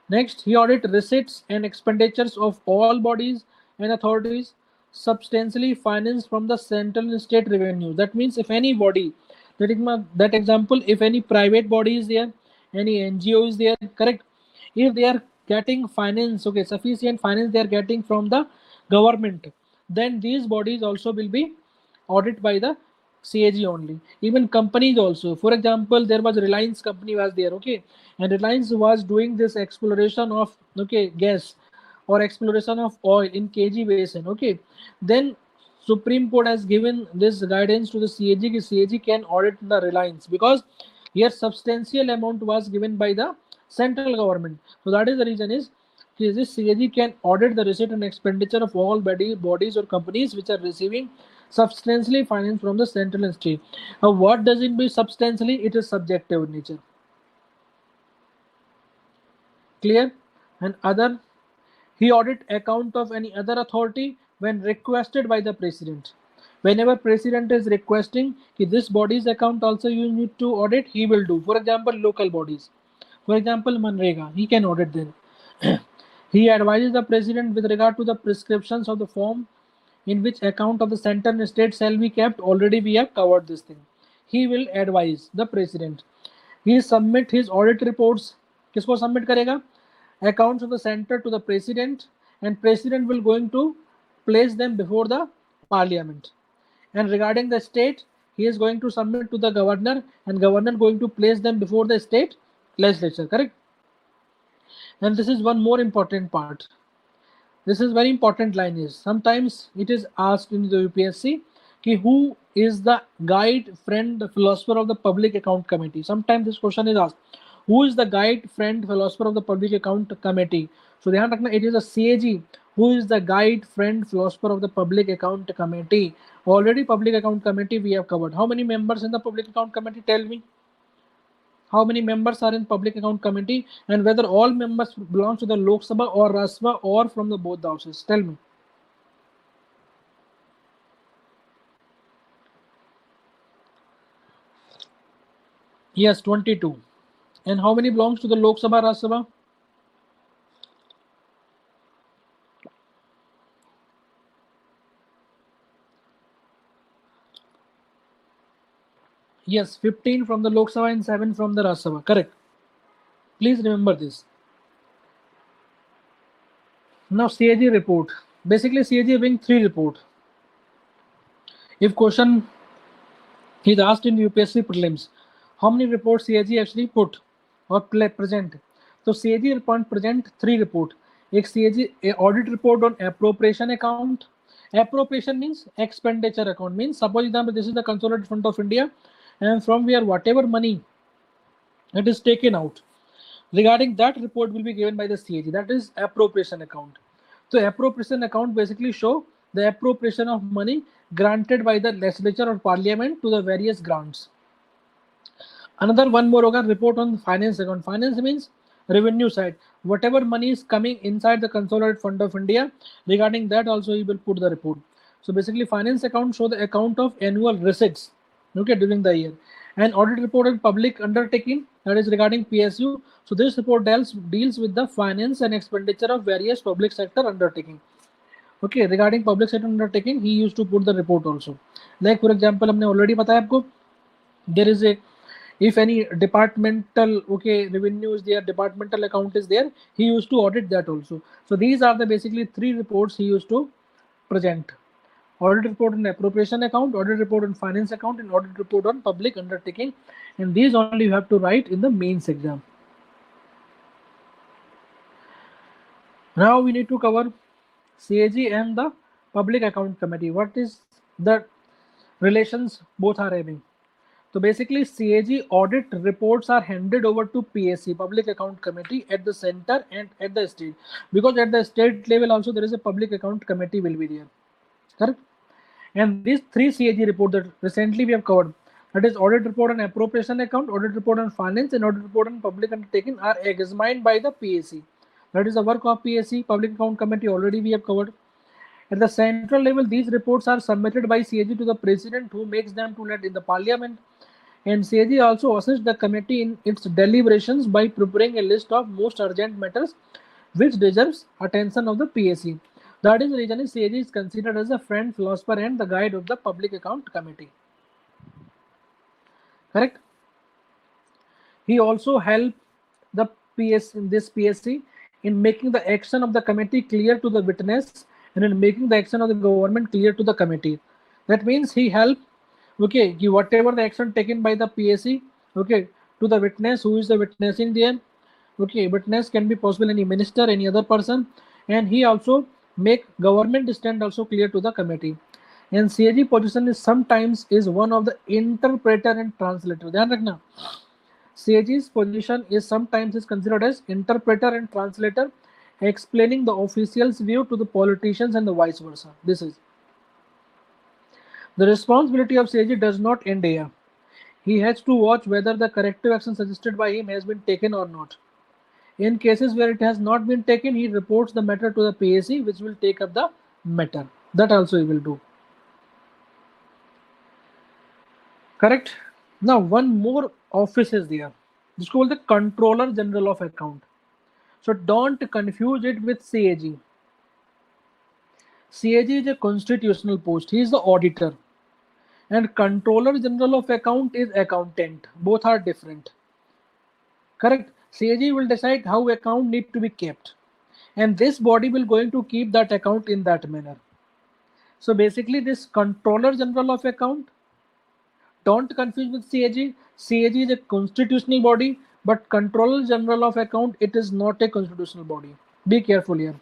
Next, he audit receipts and expenditures of all bodies and authorities substantially financed from the central and state revenue. That means if any body, that example, if any private body is there, any NGO is there, correct? If they are getting finance, okay, sufficient finance they are getting from the government, then these bodies also will be audited by the CAG only. Even companies also. For example, there was Reliance company was there, okay, and Reliance was doing this exploration of okay gas or exploration of oil in KG basin, okay. Then Supreme Court has given this guidance to the CAG. CAG can audit the Reliance because here substantial amount was given by the central government. So that is the reason is this CAG can audit the receipt and expenditure of all bodies or companies which are receiving substantially finance from the central and state. Now, what does it mean substantially? It is subjective in nature. Clear? And other, he audit account of any other authority when requested by the president. Whenever president is requesting this body's account also you need to audit, he will do. For example, local bodies. For example, Manrega, he can audit them. He advises the president with regard to the prescriptions of the form in which account of the center and state shall be kept. Already we have covered this thing. He will advise the president. He submit his audit reports. किसको submit करेगा? Accounts of the center to the president, and president will going to place them before the parliament. And regarding the state, he is going to submit to the governor, and governor going to place them before the state legislature. Correct? And this is one more important part. This is very important line is sometimes it is asked in the UPSC ki who is the guide, friend, philosopher of the public account committee. Sometimes this question is asked, who is the guide, friend, philosopher of the public account committee? So ध्यान रखना, it is a CAG who is the guide, friend, philosopher of the public account committee. Already public account committee we have covered. How many members in the public account committee? Tell me. How many members are in public account committee, and whether all members belong to the Lok Sabha or Rajya Sabha or from the both the houses? Tell me. Yes, 22. And how many belongs to the Lok Sabha, Rajya Sabha? Yes, 15 from the Lok Sabha and 7 from the Rajya Sabha. Correct. Please remember this. Now CAG report. Basically CAG bring 3 report. If question is asked in UPSC prelims, how many reports CAG actually put or present? So CAG report present 3 report. एक CAG audit report on appropriation account. Appropriation means expenditure account. Means suppose example this is the consolidated fund of India, and from where whatever money it is taken out, regarding that report will be given by the CAG. That is appropriation account. So appropriation account basically show the appropriation of money granted by the legislature or parliament to the various grants. Another one more hoga report on finance account. Finance means revenue side. Whatever money is coming inside the consolidated fund of India, regarding that also he will put the report. So basically finance account show the account of annual receipts, okay, during the year. And audit report and public undertaking, that is regarding PSU. So this report deals with the finance and expenditure of various public sector undertaking. Okay, regarding public sector undertaking, he used to put the report also. Like for example, हमने already बताया आपको, there is a, if any departmental, okay, revenue is there, departmental account is there, he used to audit that also. So these are the basically 3 reports he used to present: audit report on appropriation account, audit report on finance account, and audit report on public undertaking. And these only you have to write in the mains exam. Now we need to cover CAG and the public account committee. What is the relations both are having? So basically CAG audit reports are handed over to PAC, Public Account Committee, at the center and at the state, because at the state level also there is a public account committee will be there, correct? And these 3 CAG report that recently we have covered, that is audit report on appropriation account, audit report on finance, and audit report on public undertaking, are examined by the PAC. That is the work of PAC, Public Account Committee, already we have covered. At the central level, these reports are submitted by CAG to the president, who makes them to let in the parliament. And CAG also assists the committee in its deliberations by preparing a list of most urgent matters which deserves attention of the PAC. That is the reason CAG is considered as a friend, philosopher, and the guide of the Public Account Committee. Correct? He also helped the PSC in making the action of the committee clear to the witness and in making the action of the government clear to the committee. That means he helped, okay, give whatever the action taken by the PSC, okay, to the witness. Who is the witnessing there? Okay, witness can be possible any minister, any other person, and he also make government stand also clear to the committee. And CAG position is sometimes is one of the interpreter and translator. ध्यान रखना, CAG's position is sometimes is considered as interpreter and translator, explaining the official's view to the politicians and the vice versa. This is the responsibility of CAG does not end here. He has to watch whether the corrective action suggested by him has been taken or not. In cases where it has not been taken, he reports the matter to the PAC, which will take up the matter. That also he will do. Correct? Now, one more office is there. This is called the Controller General of Account. So don't confuse it with CAG. CAG is a constitutional post. He is the auditor. And Controller General of Account is accountant. Both are different. Correct? CAG will decide how account need to be kept. And this body will going to keep that account in that manner. So basically this Controller General of Account, don't confuse with CAG. CAG is a constitutional body, but Controller General of Account, it is not a constitutional body. Be careful here.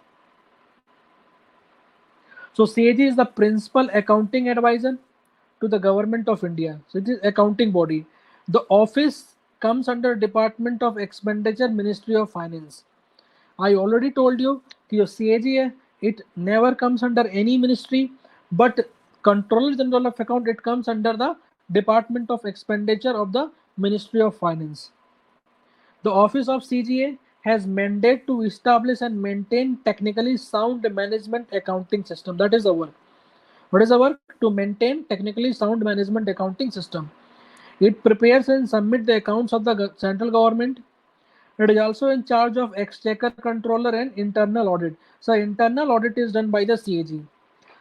So CAG is the principal accounting advisor to the government of India. So it is accounting body. The office comes under Department of Expenditure, Ministry of Finance. I already told you your CAG, it never comes under any ministry, but Controller General of Account, it comes under the Department of Expenditure of the Ministry of Finance. The office of CGA has mandate to establish and maintain technically sound management accounting system. That is the work. What is the work? To maintain technically sound management accounting system. It prepares and submits the accounts of the central government. It is also in charge of exchequer controller and internal audit. So internal audit is done by the CAG.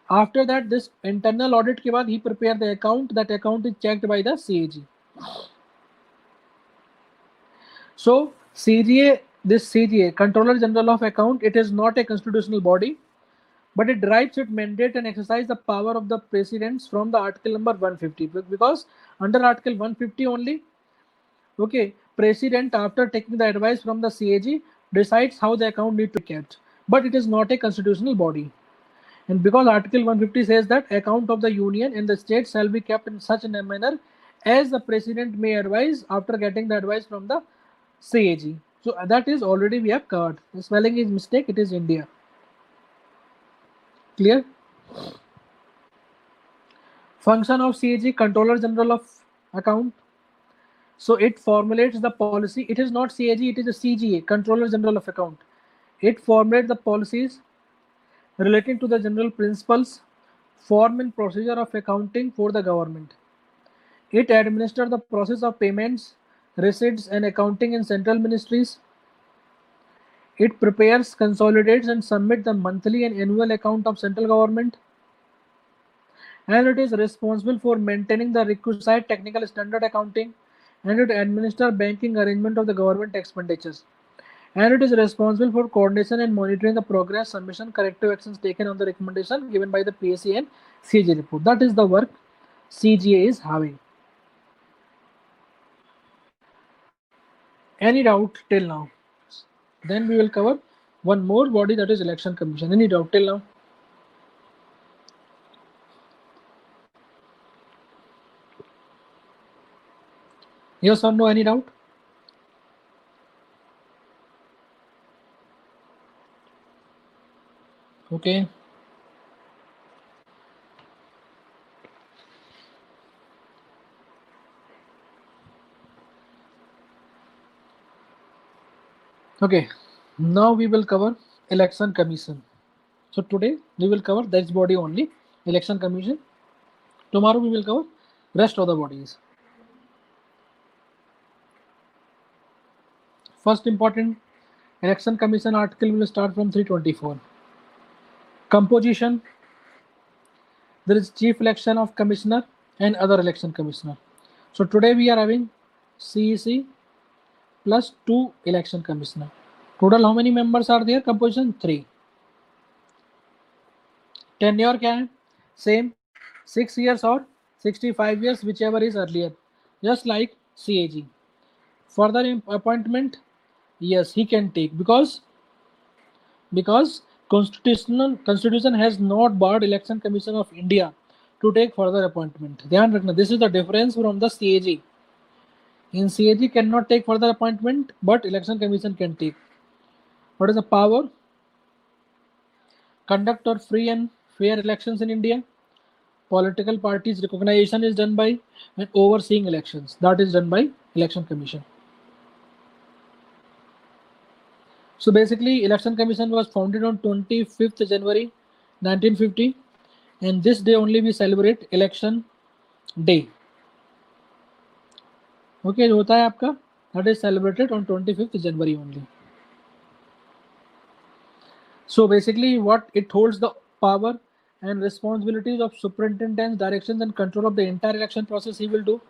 After that, this internal audit ke baad he prepare the account. That account is checked by the CAG. So CGA, this CGA, Controller General of Account, it is not a constitutional body, but it derives its mandate and exercise the power of the presidents from the article number 150. Because under article 150 only, okay, president after taking the advice from the CAG decides how the account need to be kept, but it is not a constitutional body. And because article 150 says that account of the union and the state shall be kept in such a manner as the president may advise after getting the advice from the CAG. So that is already we have covered. The spelling is mistake, it is India. Clear? Function of CAG, Controller General of Account. So it formulates the policy. It is not CAG, it is a CGA, Controller General of Account. It formulates the policies relating to the general principles, form and procedure of accounting for the government. It administers the process of payments, receipts and accounting in central ministries. It prepares, consolidates and submits the monthly and annual account of central government. And it is responsible for maintaining the requisite technical standard accounting, and it administers banking arrangement of the government expenditures. And it is responsible for coordination and monitoring the progress, submission, corrective actions taken on the recommendation given by the PSC and CAG report. That is the work CGA is having. Any doubt till now? Then we will cover one more body, that is Election Commission. Any doubt till now? Yes or no? Any doubt? Okay. Okay. Now we will cover Election Commission. So today we will cover this body only, Election Commission. Tomorrow we will cover rest of the bodies. First important Election Commission article will start from 324. Composition. There is Chief Election of Commissioner and other election commissioner. So today we are having CEC plus 2 election commissioner. Total how many members are there? Composition 3. Tenure क्या है? Same 6 years or 65 years, whichever is earlier, just like CAG. Further appointment, yes, he can take because constitution has not barred Election Commission of India to take further appointment. ध्यान रखना, this is the difference from the CAG. In CAG cannot take further appointment, but Election Commission can take. What is the power? Conduct or free and fair elections in India. Political parties recognition is done by, and overseeing elections, that is done by Election Commission. So basically Election Commission was founded on 25th January 1950, and this day only we celebrate Election Day. Okay, जो होता है आपका, that is celebrated on 25th January only. So basically what it holds the power and responsibilities of superintendence, directions and control of the entire election process he will do.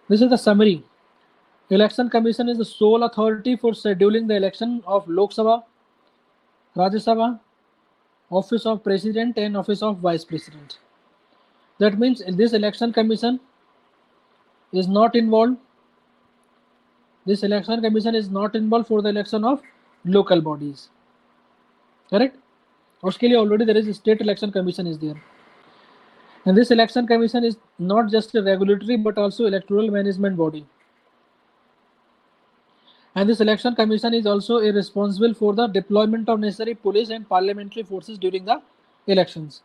This is the summary. Election Commission is the sole authority for scheduling the election of Lok Sabha, Rajya Sabha, Office of President and Office of Vice President. That means this Election Commission is not involved. This Election Commission is not involved for the election of local bodies. Correct? उसके लिए already there is a state election commission is there. And this election commission is not just a regulatory but also electoral management body. And this election commission is also responsible for the deployment of necessary police and parliamentary forces during the elections.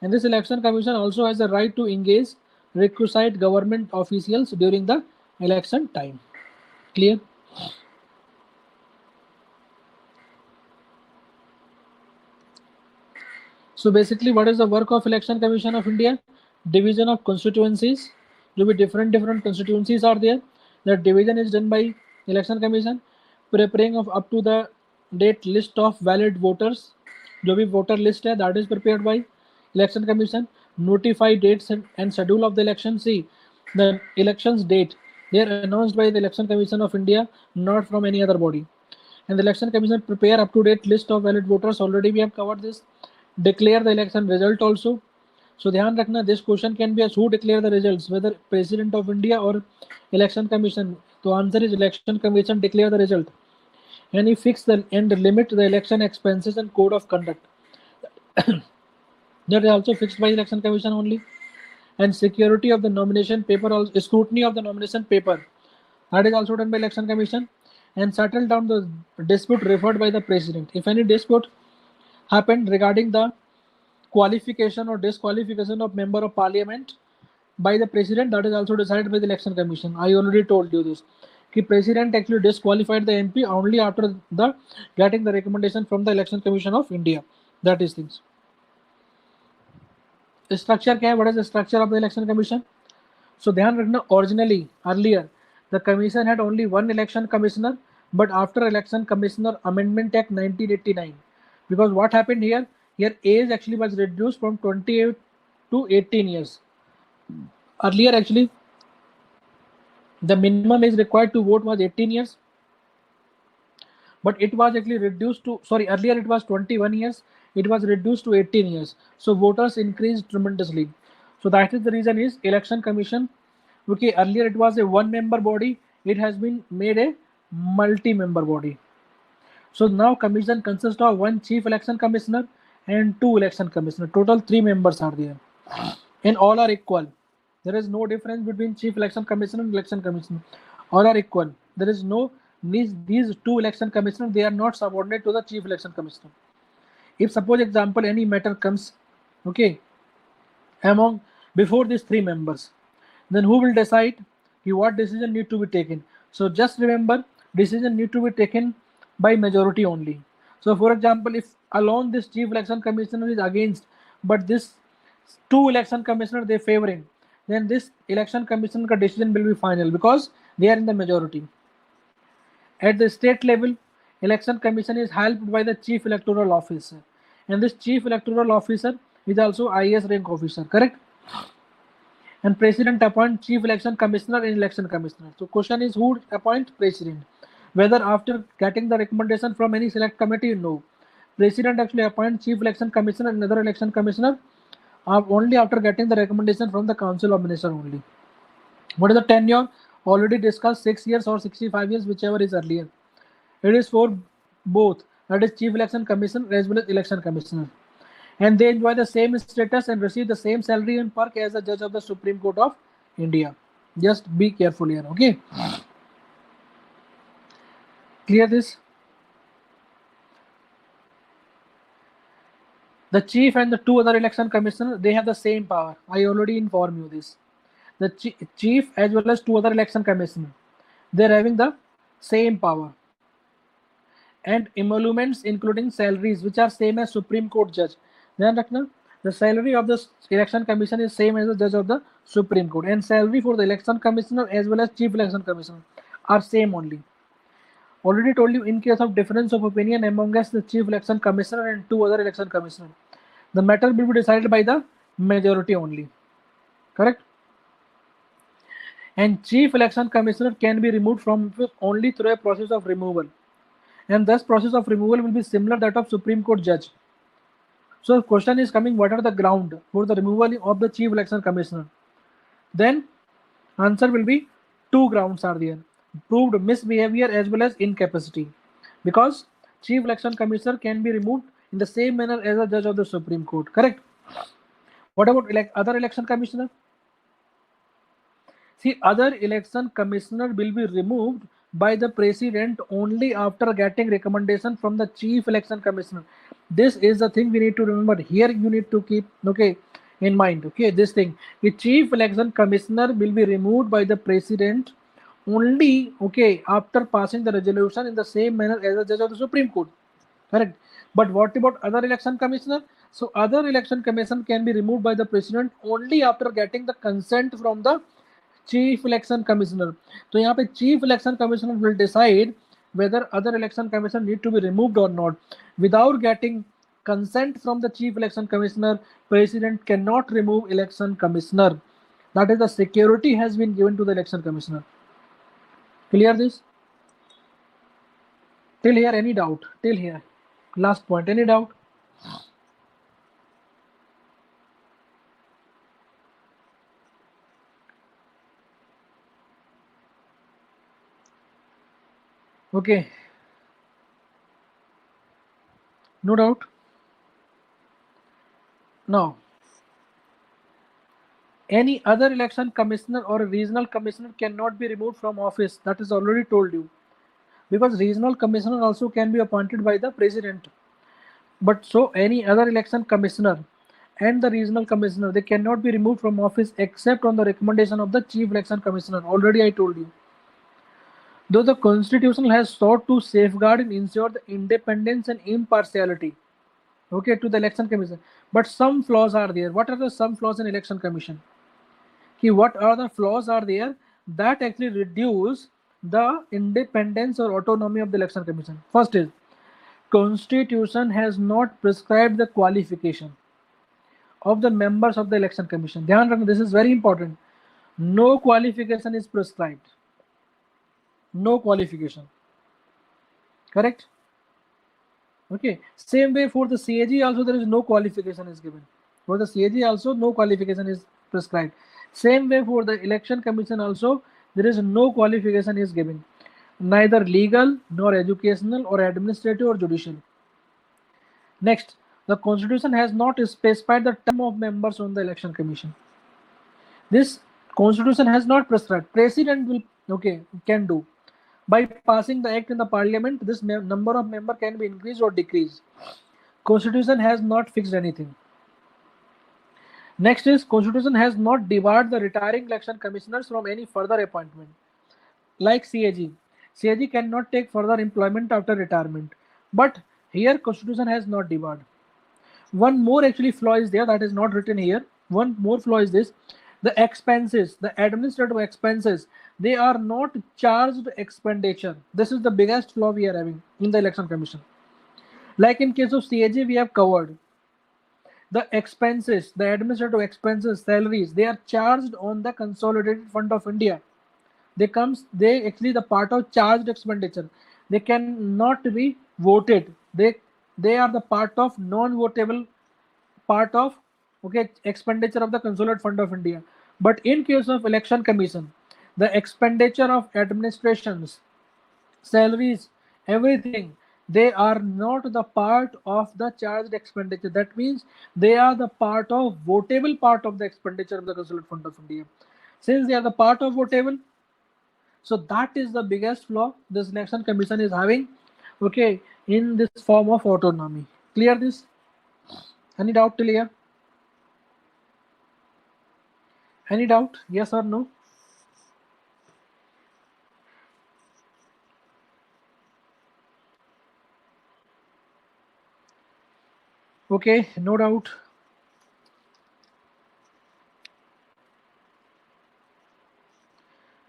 And this election commission also has the right to engage requisite government officials during the election time. Clear? So basically what is the work of Election Commission of India? Division of constituencies. जो भी different constituencies are there, that division is done by Election Commission. Preparing of up to the date list of valid voters. जो भी voter list है, that is prepared by Election Commission. Notify dates and schedule of the election. See, the elections date, they are announced by the Election Commission of India, not from any other body. And the Election Commission prepare up to date list of valid voters. Already we have covered this. Declare the election result also. So ध्यान रखना, this question can be as who declare the results, whether President of India or Election Commission. So answer is Election Commission declare the result. And he fix the and limit the election expenses and code of conduct. That is also fixed by Election Commission only. And security of the nomination paper, also scrutiny of the nomination paper, that is also done by Election Commission. And settle down the dispute referred by the President. If any dispute happened regarding the qualification or disqualification of member of parliament by the president, that is also decided by the Election Commission. I already told you this. The president actually disqualified the MP only after the getting the recommendation from the Election Commission of India. That is things. Structure क्या है, what is the structure of the election commission? So ध्यान रखना, originally earlier the commission had only one election commissioner, but after election commissioner amendment act 1989, because what happened here, age actually was reduced from 28 to 18 years. Earlier actually the minimum age required to vote was 18 years, but it was actually reduced to, sorry, earlier it was 21 years, it was reduced to 18 years. So voters increased tremendously. So that is the reason is election commission, okay, earlier it was a one member body, it has been made a multi-member body. So now commission consists of one chief election commissioner and two election commissioner. Total 3 members are there, and all are equal. There is no difference between chief election commissioner and election commissioner. All are equal. There is no these two election commissioners, they are not subordinate to the chief election commissioner. If suppose example any matter comes, okay, among before these 3 members, then who will decide what decision need to be taken? So just remember, decision need to be taken by majority only. So for example, if alone this chief election commissioner is against, but this two election commissioner they favoring, then this election commissioner decision will be final because they are in the majority. At the state level, election commission is helped by the chief electoral officer, and this chief electoral officer is also IAS rank officer, correct? And president appoint chief election commissioner and election commissioner. So question is, who appoint? President. Whether after getting the recommendation from any select committee? No. President actually appoint chief election commissioner and another election commissioner only after getting the recommendation from the council of minister only. What is the tenure? Already discussed, 6 years or 65 years, whichever is earlier. It is for both, that is chief election commissioner as well as election commissioner, and they enjoy the same status and receive the same salary and perk as a judge of the Supreme Court of India. Just be careful here, okay? Clear this? The chief and the two other election commissioners, they have the same power. I already informed you this. The chief as well as two other election commissioners, they are having the same power, and emoluments including salaries which are same as Supreme Court judge. Then rakna, the salary of the election commission is same as the judge of the Supreme Court, and salary for the election commissioner as well as chief election commissioner are same only. Already told you, in case of difference of opinion among us the chief election commissioner and two other election commissioner, the matter will be decided by the majority only, correct? And chief election commissioner can be removed from office only through a process of removal, and thus process of removal will be similar that of Supreme Court judge. So the question is coming, what are the ground for the removal of the chief election commissioner? Then answer will be two grounds are there: proved misbehavior as well as incapacity, because chief election commissioner can be removed in the same manner as a judge of the Supreme Court, correct? What about other election commissioner? See, other election commissioner will be removed by the president only after getting recommendation from the chief election commissioner. This is the thing we need to remember. Here you need to keep, okay, in mind, okay, this thing. The chief election commissioner will be removed by the president only, okay, after passing the resolution in the same manner as the judge of the Supreme Court, correct? But what about other election commissioner? So other election commissioner can be removed by the president only after getting the consent from the chief election commissioner. तो यहाँ पे chief election commissioner will decide whether other election commissioner need to be removed or not. Without getting consent from the chief election commissioner, president cannot remove election commissioner. That is, the security has been given to the election commissioner. Clear this? Till here, any doubt? Till here, last point, any doubt? Okay, no doubt. Now, any other election commissioner or regional commissioner cannot be removed from office. That is already told you, because regional commissioner also can be appointed by the president. But so any other election commissioner and the regional commissioner, they cannot be removed from office except on the recommendation of the chief election commissioner. Already I told you. Though the Constitution has sought to safeguard and ensure the independence and impartiality, okay, to the election commission. But some flaws are there. What are the some flaws in election commission? What are the flaws are there that actually reduce the independence or autonomy of the election commission? First is constitution has not prescribed the qualification of the members of the election commission. Dhyan rakhna, this is very important. No qualification is prescribed. No qualification. Correct? Okay. Same way for the CAG also there is no qualification is given. For the CAG also no qualification is prescribed. Same way for the election commission also there is no qualification is given. Neither legal nor educational or administrative or judicial. Next, the constitution has not specified the term of members on the election commission. This constitution has not prescribed. President will can do. By passing the act in the parliament, this number of member can be increased or decreased. Constitution has not fixed anything. Next is constitution has not debarred the retiring election commissioners from any further appointment. Like CAG. CAG cannot take further employment after retirement. But here constitution has not debarred. One more actually flaw is there that is not written here. One more flaw is this. The expenses, the administrative expenses, they are not charged expenditure. This is the biggest flaw we are having in the election commission. Like in case of CAG, we have covered the expenses, the administrative expenses, salaries, they are charged on the Consolidated Fund of India. They actually the part of charged expenditure. They cannot be voted. They are the part of non-votable part of expenditure of the Consolidated Fund of India. But in case of election commission, the expenditure of administrations, salaries, everything, they are not the part of the charged expenditure. That means they are the part of votable part of the expenditure of the Consolidated Fund of India. Since they are the part of votable, so that is the biggest flaw this election commission is having, in this form of autonomy. Clear this? Any doubt till here? Any doubt? Yes or no? Okay, no doubt.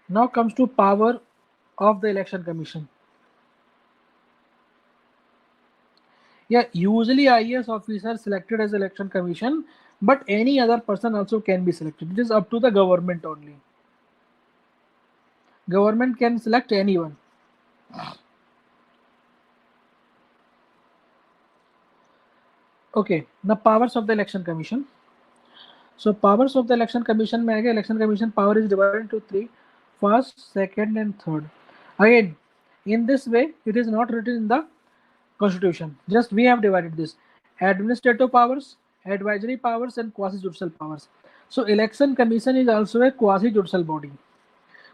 Now comes to power of the election commission. Yeah, usually IAS officer selected as election commission, but any other person also can be selected. It is up to the government only. Government can select anyone. Okay, now powers of the election commission. So powers of the election commission, election commission power is divided into three: first, second, and third. Again, in this way, it is not written in the constitution. Just we have divided this: administrative powers, advisory powers, and quasi-judicial powers. So election commission is also a quasi-judicial body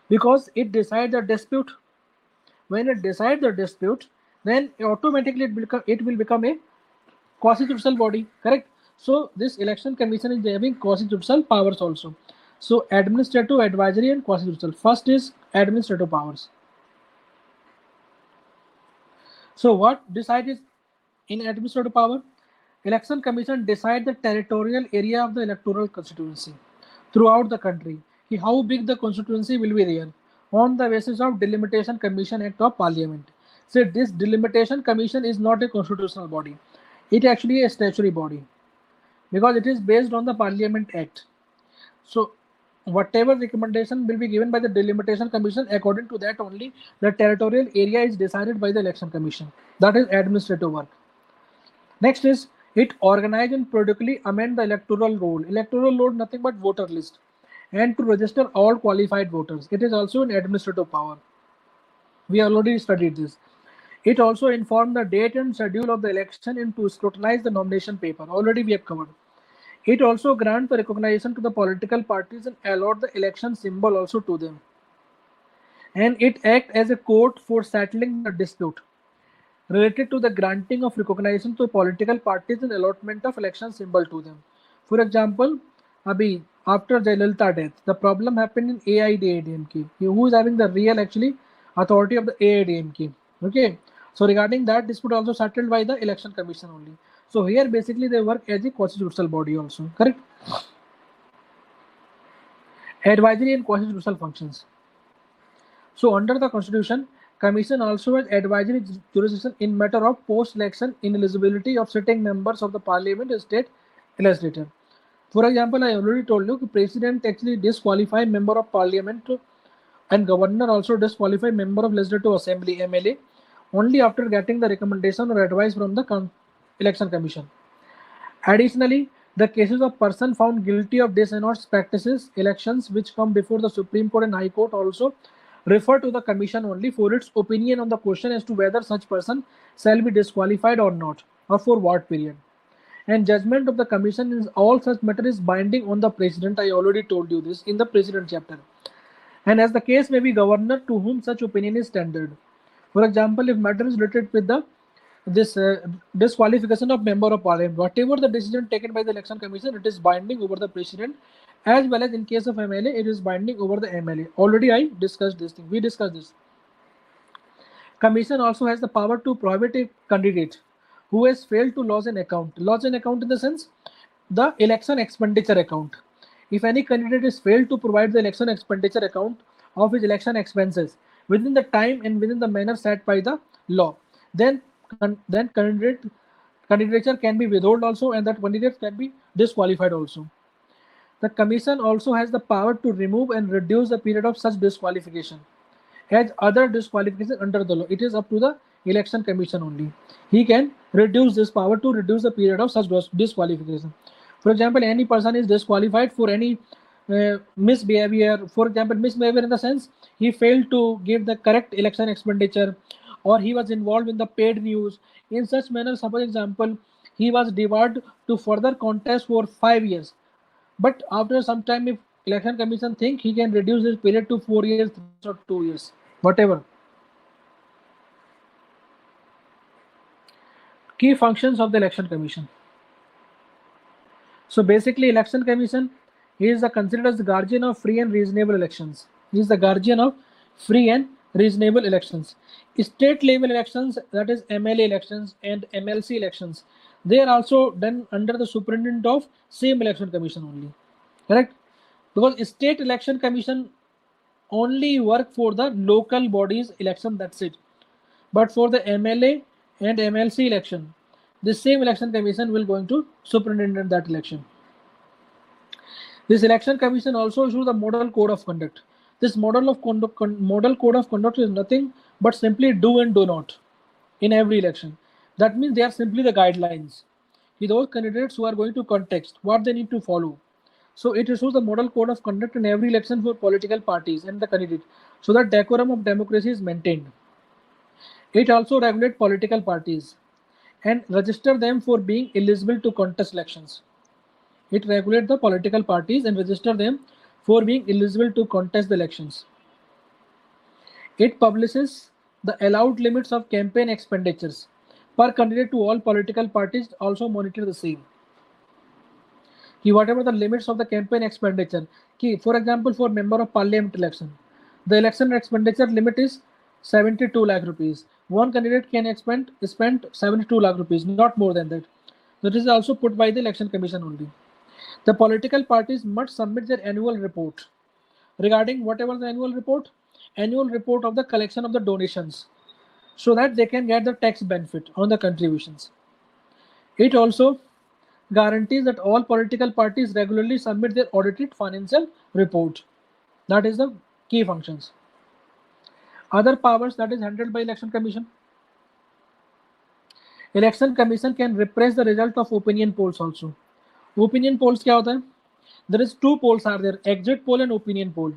because it decides the dispute. When it decides the dispute, then automatically it will become a quasi-judicial body, correct? So this election commission is having quasi-judicial powers also. So administrative, advisory, and quasi-judicial. First is administrative powers. So what decides in administrative power? Election commission decide the territorial area of the electoral constituency throughout the country. How big the constituency will be there on the basis of Delimitation Commission Act of Parliament. So this Delimitation Commission is not a constitutional body. It actually is a statutory body because it is based on the Parliament Act. So whatever recommendation will be given by the Delimitation Commission, according to that only the territorial area is decided by the Election Commission. That is administrative work. Next is it organize and periodically amend the electoral roll. Electoral roll nothing but voter list, and to register all qualified voters. It is also an administrative power. We already studied this. It also informed the date and schedule of the election and to scrutinize the nomination paper. Already we have covered. It also grants the recognition to the political parties and allot the election symbol also to them. And it acts as a court for settling the dispute related to the granting of recognition to political parties and allotment of election symbol to them. For example, Abhi, after Jayalalitha death, the problem happened in AIADMK. Who is having the real actually authority of the AIADMK? Okay. So regarding that dispute also settled by the election commission only. So here basically they work as a constitutional body also, correct? Advisory and constitutional functions. So under the constitution, commission also has advisory jurisdiction in matter of post-election ineligibility of sitting members of the parliament and state legislature. For example, I already told you, president actually disqualify member of parliament and governor also disqualify member of legislative assembly MLA only after getting the recommendation or advice from the election commission. Additionally, the cases of person found guilty of dishonest practices elections which come before the Supreme Court and High Court also refer to the commission only for its opinion on the question as to whether such person shall be disqualified or not, or for what period. And judgment of the commission in all such matter is binding on the president. I already told you this in the president chapter. And as the case may be governor to whom such opinion is tendered. For example, if matter is related with the this disqualification of member of parliament, whatever the decision taken by the election commission, it is binding over the president, as well as in case of MLA, it is binding over the MLA. Already I discussed this thing. We discussed this. Commission also has the power to prohibit a candidate who has failed to lodge an account. Lodge an account in the sense the election expenditure account. If any candidate is failed to provide the election expenditure account of his election expenses within the time and within the manner set by the law, then candidature can be withheld also, and that candidate can be disqualified also. The commission also has the power to remove and reduce the period of such disqualification as other disqualification under the law. It is up to the election commission only. He can reduce this power to reduce the period of such disqualification. For example, any person is disqualified for any misbehavior. For example, misbehavior in the sense he failed to give the correct election expenditure, or he was involved in the paid news. In such manner, suppose example, he was debarred to further contest for 5 years. But after some time, if election commission think, he can reduce this period to 4 years, 3 years, or 2 years, whatever. Key functions of the election commission. So basically, election commission, he is considered as the guardian of free and reasonable elections. He is the guardian of free and reasonable elections. State level elections, that is MLA elections and MLC elections, they are also done under the superintendent of same election commission only. Correct? Because state election commission only work for the local bodies election, that's it. But for the MLA and MLC election, the same election commission will going to superintend that election. This election commission also issues the model code of conduct. This model code of conduct is nothing but simply do and do not in every election. That means they are simply the guidelines. Those candidates who are going to contest, what they need to follow. So it issues the model code of conduct in every election for political parties and the candidate, so that decorum of democracy is maintained. It also regulates political parties and register them for being eligible to contest elections. It regulates the political parties and register them for being eligible to contest the elections. It publishes the allowed limits of campaign expenditures per candidate to all political parties, also monitor the same. Whatever the limits of the campaign expenditure, for example, for member of parliament election, the election expenditure limit is 72 lakh rupees. One candidate can spend 72 lakh rupees, not more than that. That is also put by the election commission only. The political parties must submit their annual report regarding whatever the annual report of the collection of the donations, so that they can get the tax benefit on the contributions. It also guarantees that all political parties regularly submit their audited financial report. That is the key functions. Other powers that is handled by election commission. Election commission can repress the result of opinion polls also. Opinion polls क्या होता है? There is two polls are there, exit poll and opinion poll.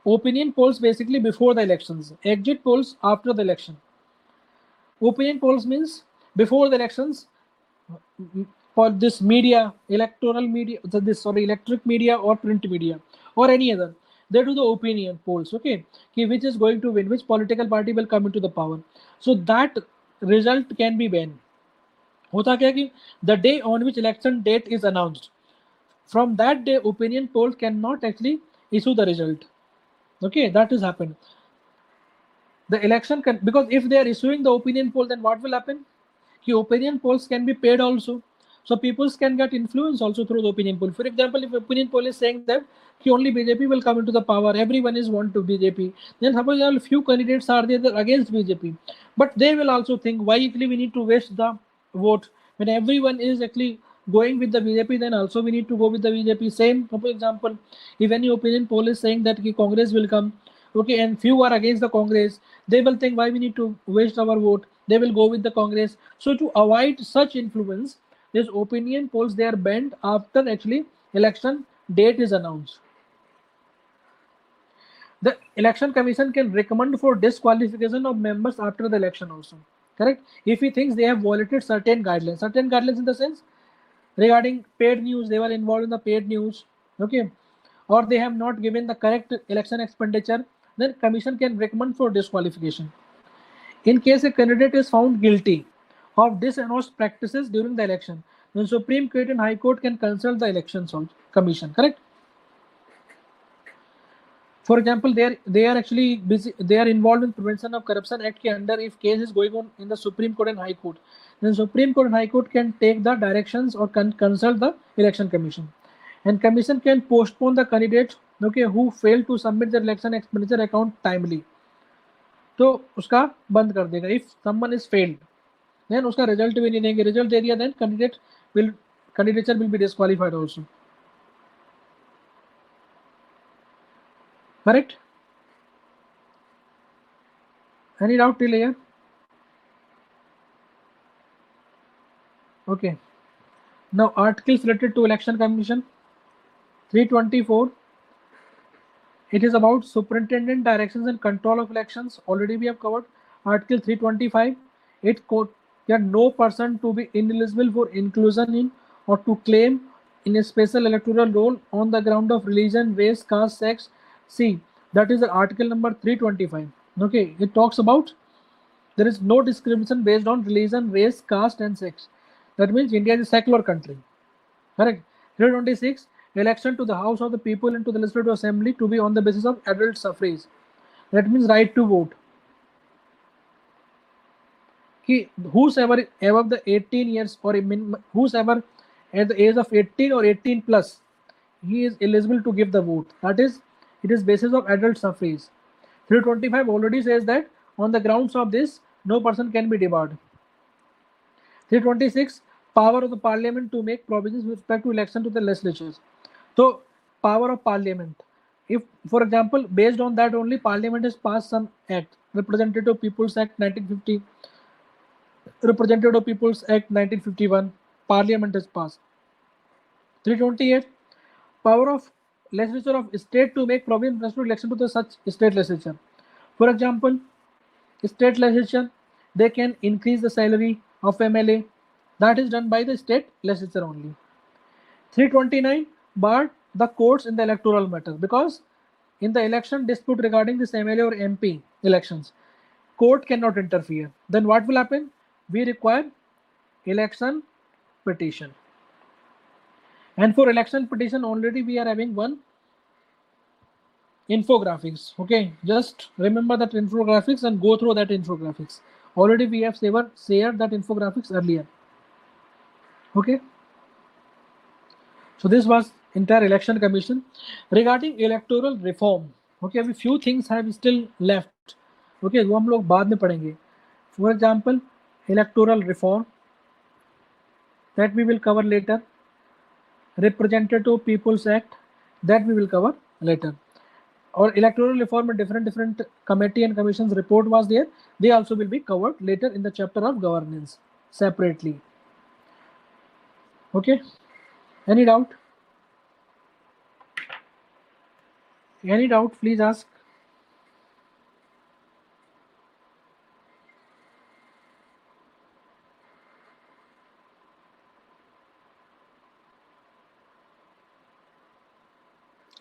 Opinion polls basically before the elections, exit polls after the election. Opinion polls means before the elections, for this media, electoral media, electric media or print media or any other, they do the opinion polls, okay, which is going to win, which political party will come into the power. So that result can be when होता क्या कि the day on which election date is announced, from that day opinion polls cannot actually issue the result. Okay, that has happened. The election can, because if they are issuing the opinion poll, then what will happen? Opinion polls can be paid also. So peoples can get influence also through the opinion poll. For example, if opinion poll is saying that only BJP will come into the power, everyone is want to BJP, then suppose a few candidates are there against BJP, but they will also think why actually we need to waste the vote when everyone is actually going with the BJP, then also we need to go with the BJP. Same, for example, if any opinion poll is saying that Congress will come, okay, and few are against the Congress, they will think why we need to waste our vote. They will go with the Congress. So to avoid such influence, these opinion polls, they are banned after actually election date is announced. The election commission can recommend for disqualification of members after the election also. Correct? If he thinks they have violated certain guidelines in the sense regarding paid news, they were involved in the paid news, okay, or they have not given the correct election expenditure, then commission can recommend for disqualification. In case a candidate is found guilty of dishonest practices during the election, then Supreme Court and High Court can consult the elections commission. Correct? For example, they are actually busy, they are involved in Prevention of Corruption Act ke under. If case is going on in the Supreme Court and High Court, then Supreme Court and High Court can take the directions or consult the election commission, and commission can postpone the candidates, okay, who fail to submit their election expenditure account timely. तो उसका बंद कर देगा. If someone is failed, then उसका result भी नहीं देंगे. Result दे दिया, then candidature will be disqualified also. Correct? Any doubt till here? Okay. Now articles related to election commission. 324. It is about superintendent directions and control of elections. Already we have covered. Article 325. It quote that no person to be ineligible for inclusion in or to claim in a special electoral roll on the ground of religion, race, caste, sex. See, that is the article number 325. Okay, it talks about there is no discrimination based on religion, race, caste, and sex. That means India is a secular country. Correct. 326. Election to the House of the People and to the Legislative Assembly to be on the basis of adult suffrage. That means right to vote. Whosoever above the 18 years or whosoever at the age of 18 or 18 plus, he is eligible to give the vote. That is, it is basis of adult suffrage. 325 already says that on the grounds of this, no person can be debarred. 326. Power of the Parliament to make provisions with respect to election to the legislatures. So, power of Parliament. If, for example, based on that only, Parliament has passed some act, Representative People's Act 1950, Representative People's Act 1951, Parliament has passed. 328. Power of legislature of state to make provisions to election to the such state legislature. For example, state legislature, they can increase the salary of MLA. That is done by the state legislature only. 329. Bar the courts in the electoral matter, because in the election dispute regarding this MLA or MP elections, court cannot interfere. Then what will happen? We require election petition. And for election petition already we are having one infographics. Okay, just remember that infographics and go through that infographics. Already we have shared that infographics earlier. Okay, so this was entire election commission. Regarding electoral reform, okay, अभी few things have still left. Okay, वो हम लोग बाद में पढ़ेंगे. For example, electoral reform, that we will cover later. Representative People's Act, that we will cover later. Or electoral reform, different committee and commissions report was there. They also will be covered later in the chapter of governance separately. Okay, any doubt? Any doubt, please ask.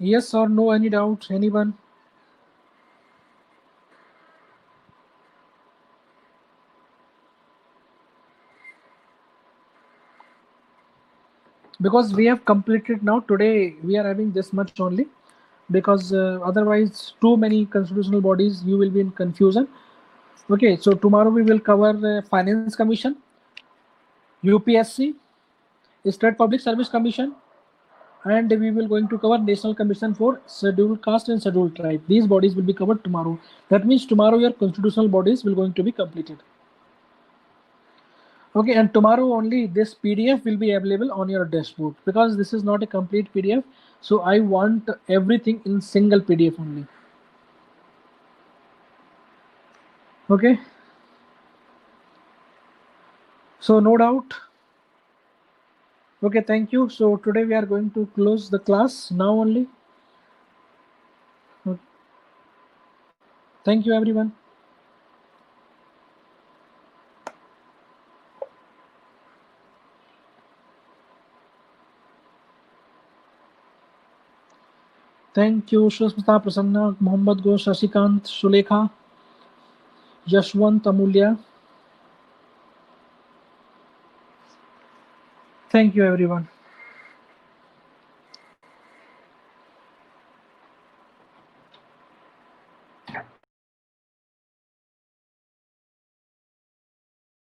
Yes or no, any doubt, anyone? Because we have completed now, today we are having this much only, because otherwise too many constitutional bodies, you will be in confusion. Okay, so tomorrow we will cover Finance Commission, UPSC, State Public Service Commission, and we will going to cover National Commission for Scheduled Caste and Scheduled Tribe. These bodies will be covered tomorrow. That means tomorrow your constitutional bodies will going to be completed. Okay, and tomorrow only this PDF will be available on your dashboard, because this is not a complete PDF. So I want everything in single PDF only. Okay. So no doubt. Okay, thank you. So today we are going to close the class now only. Thank you, everyone. Thank you, Shusmita, Prasanna, Mohammad Ghosh, Shashikant, Shulekha, Yashwant, Amulya. Thank you, everyone.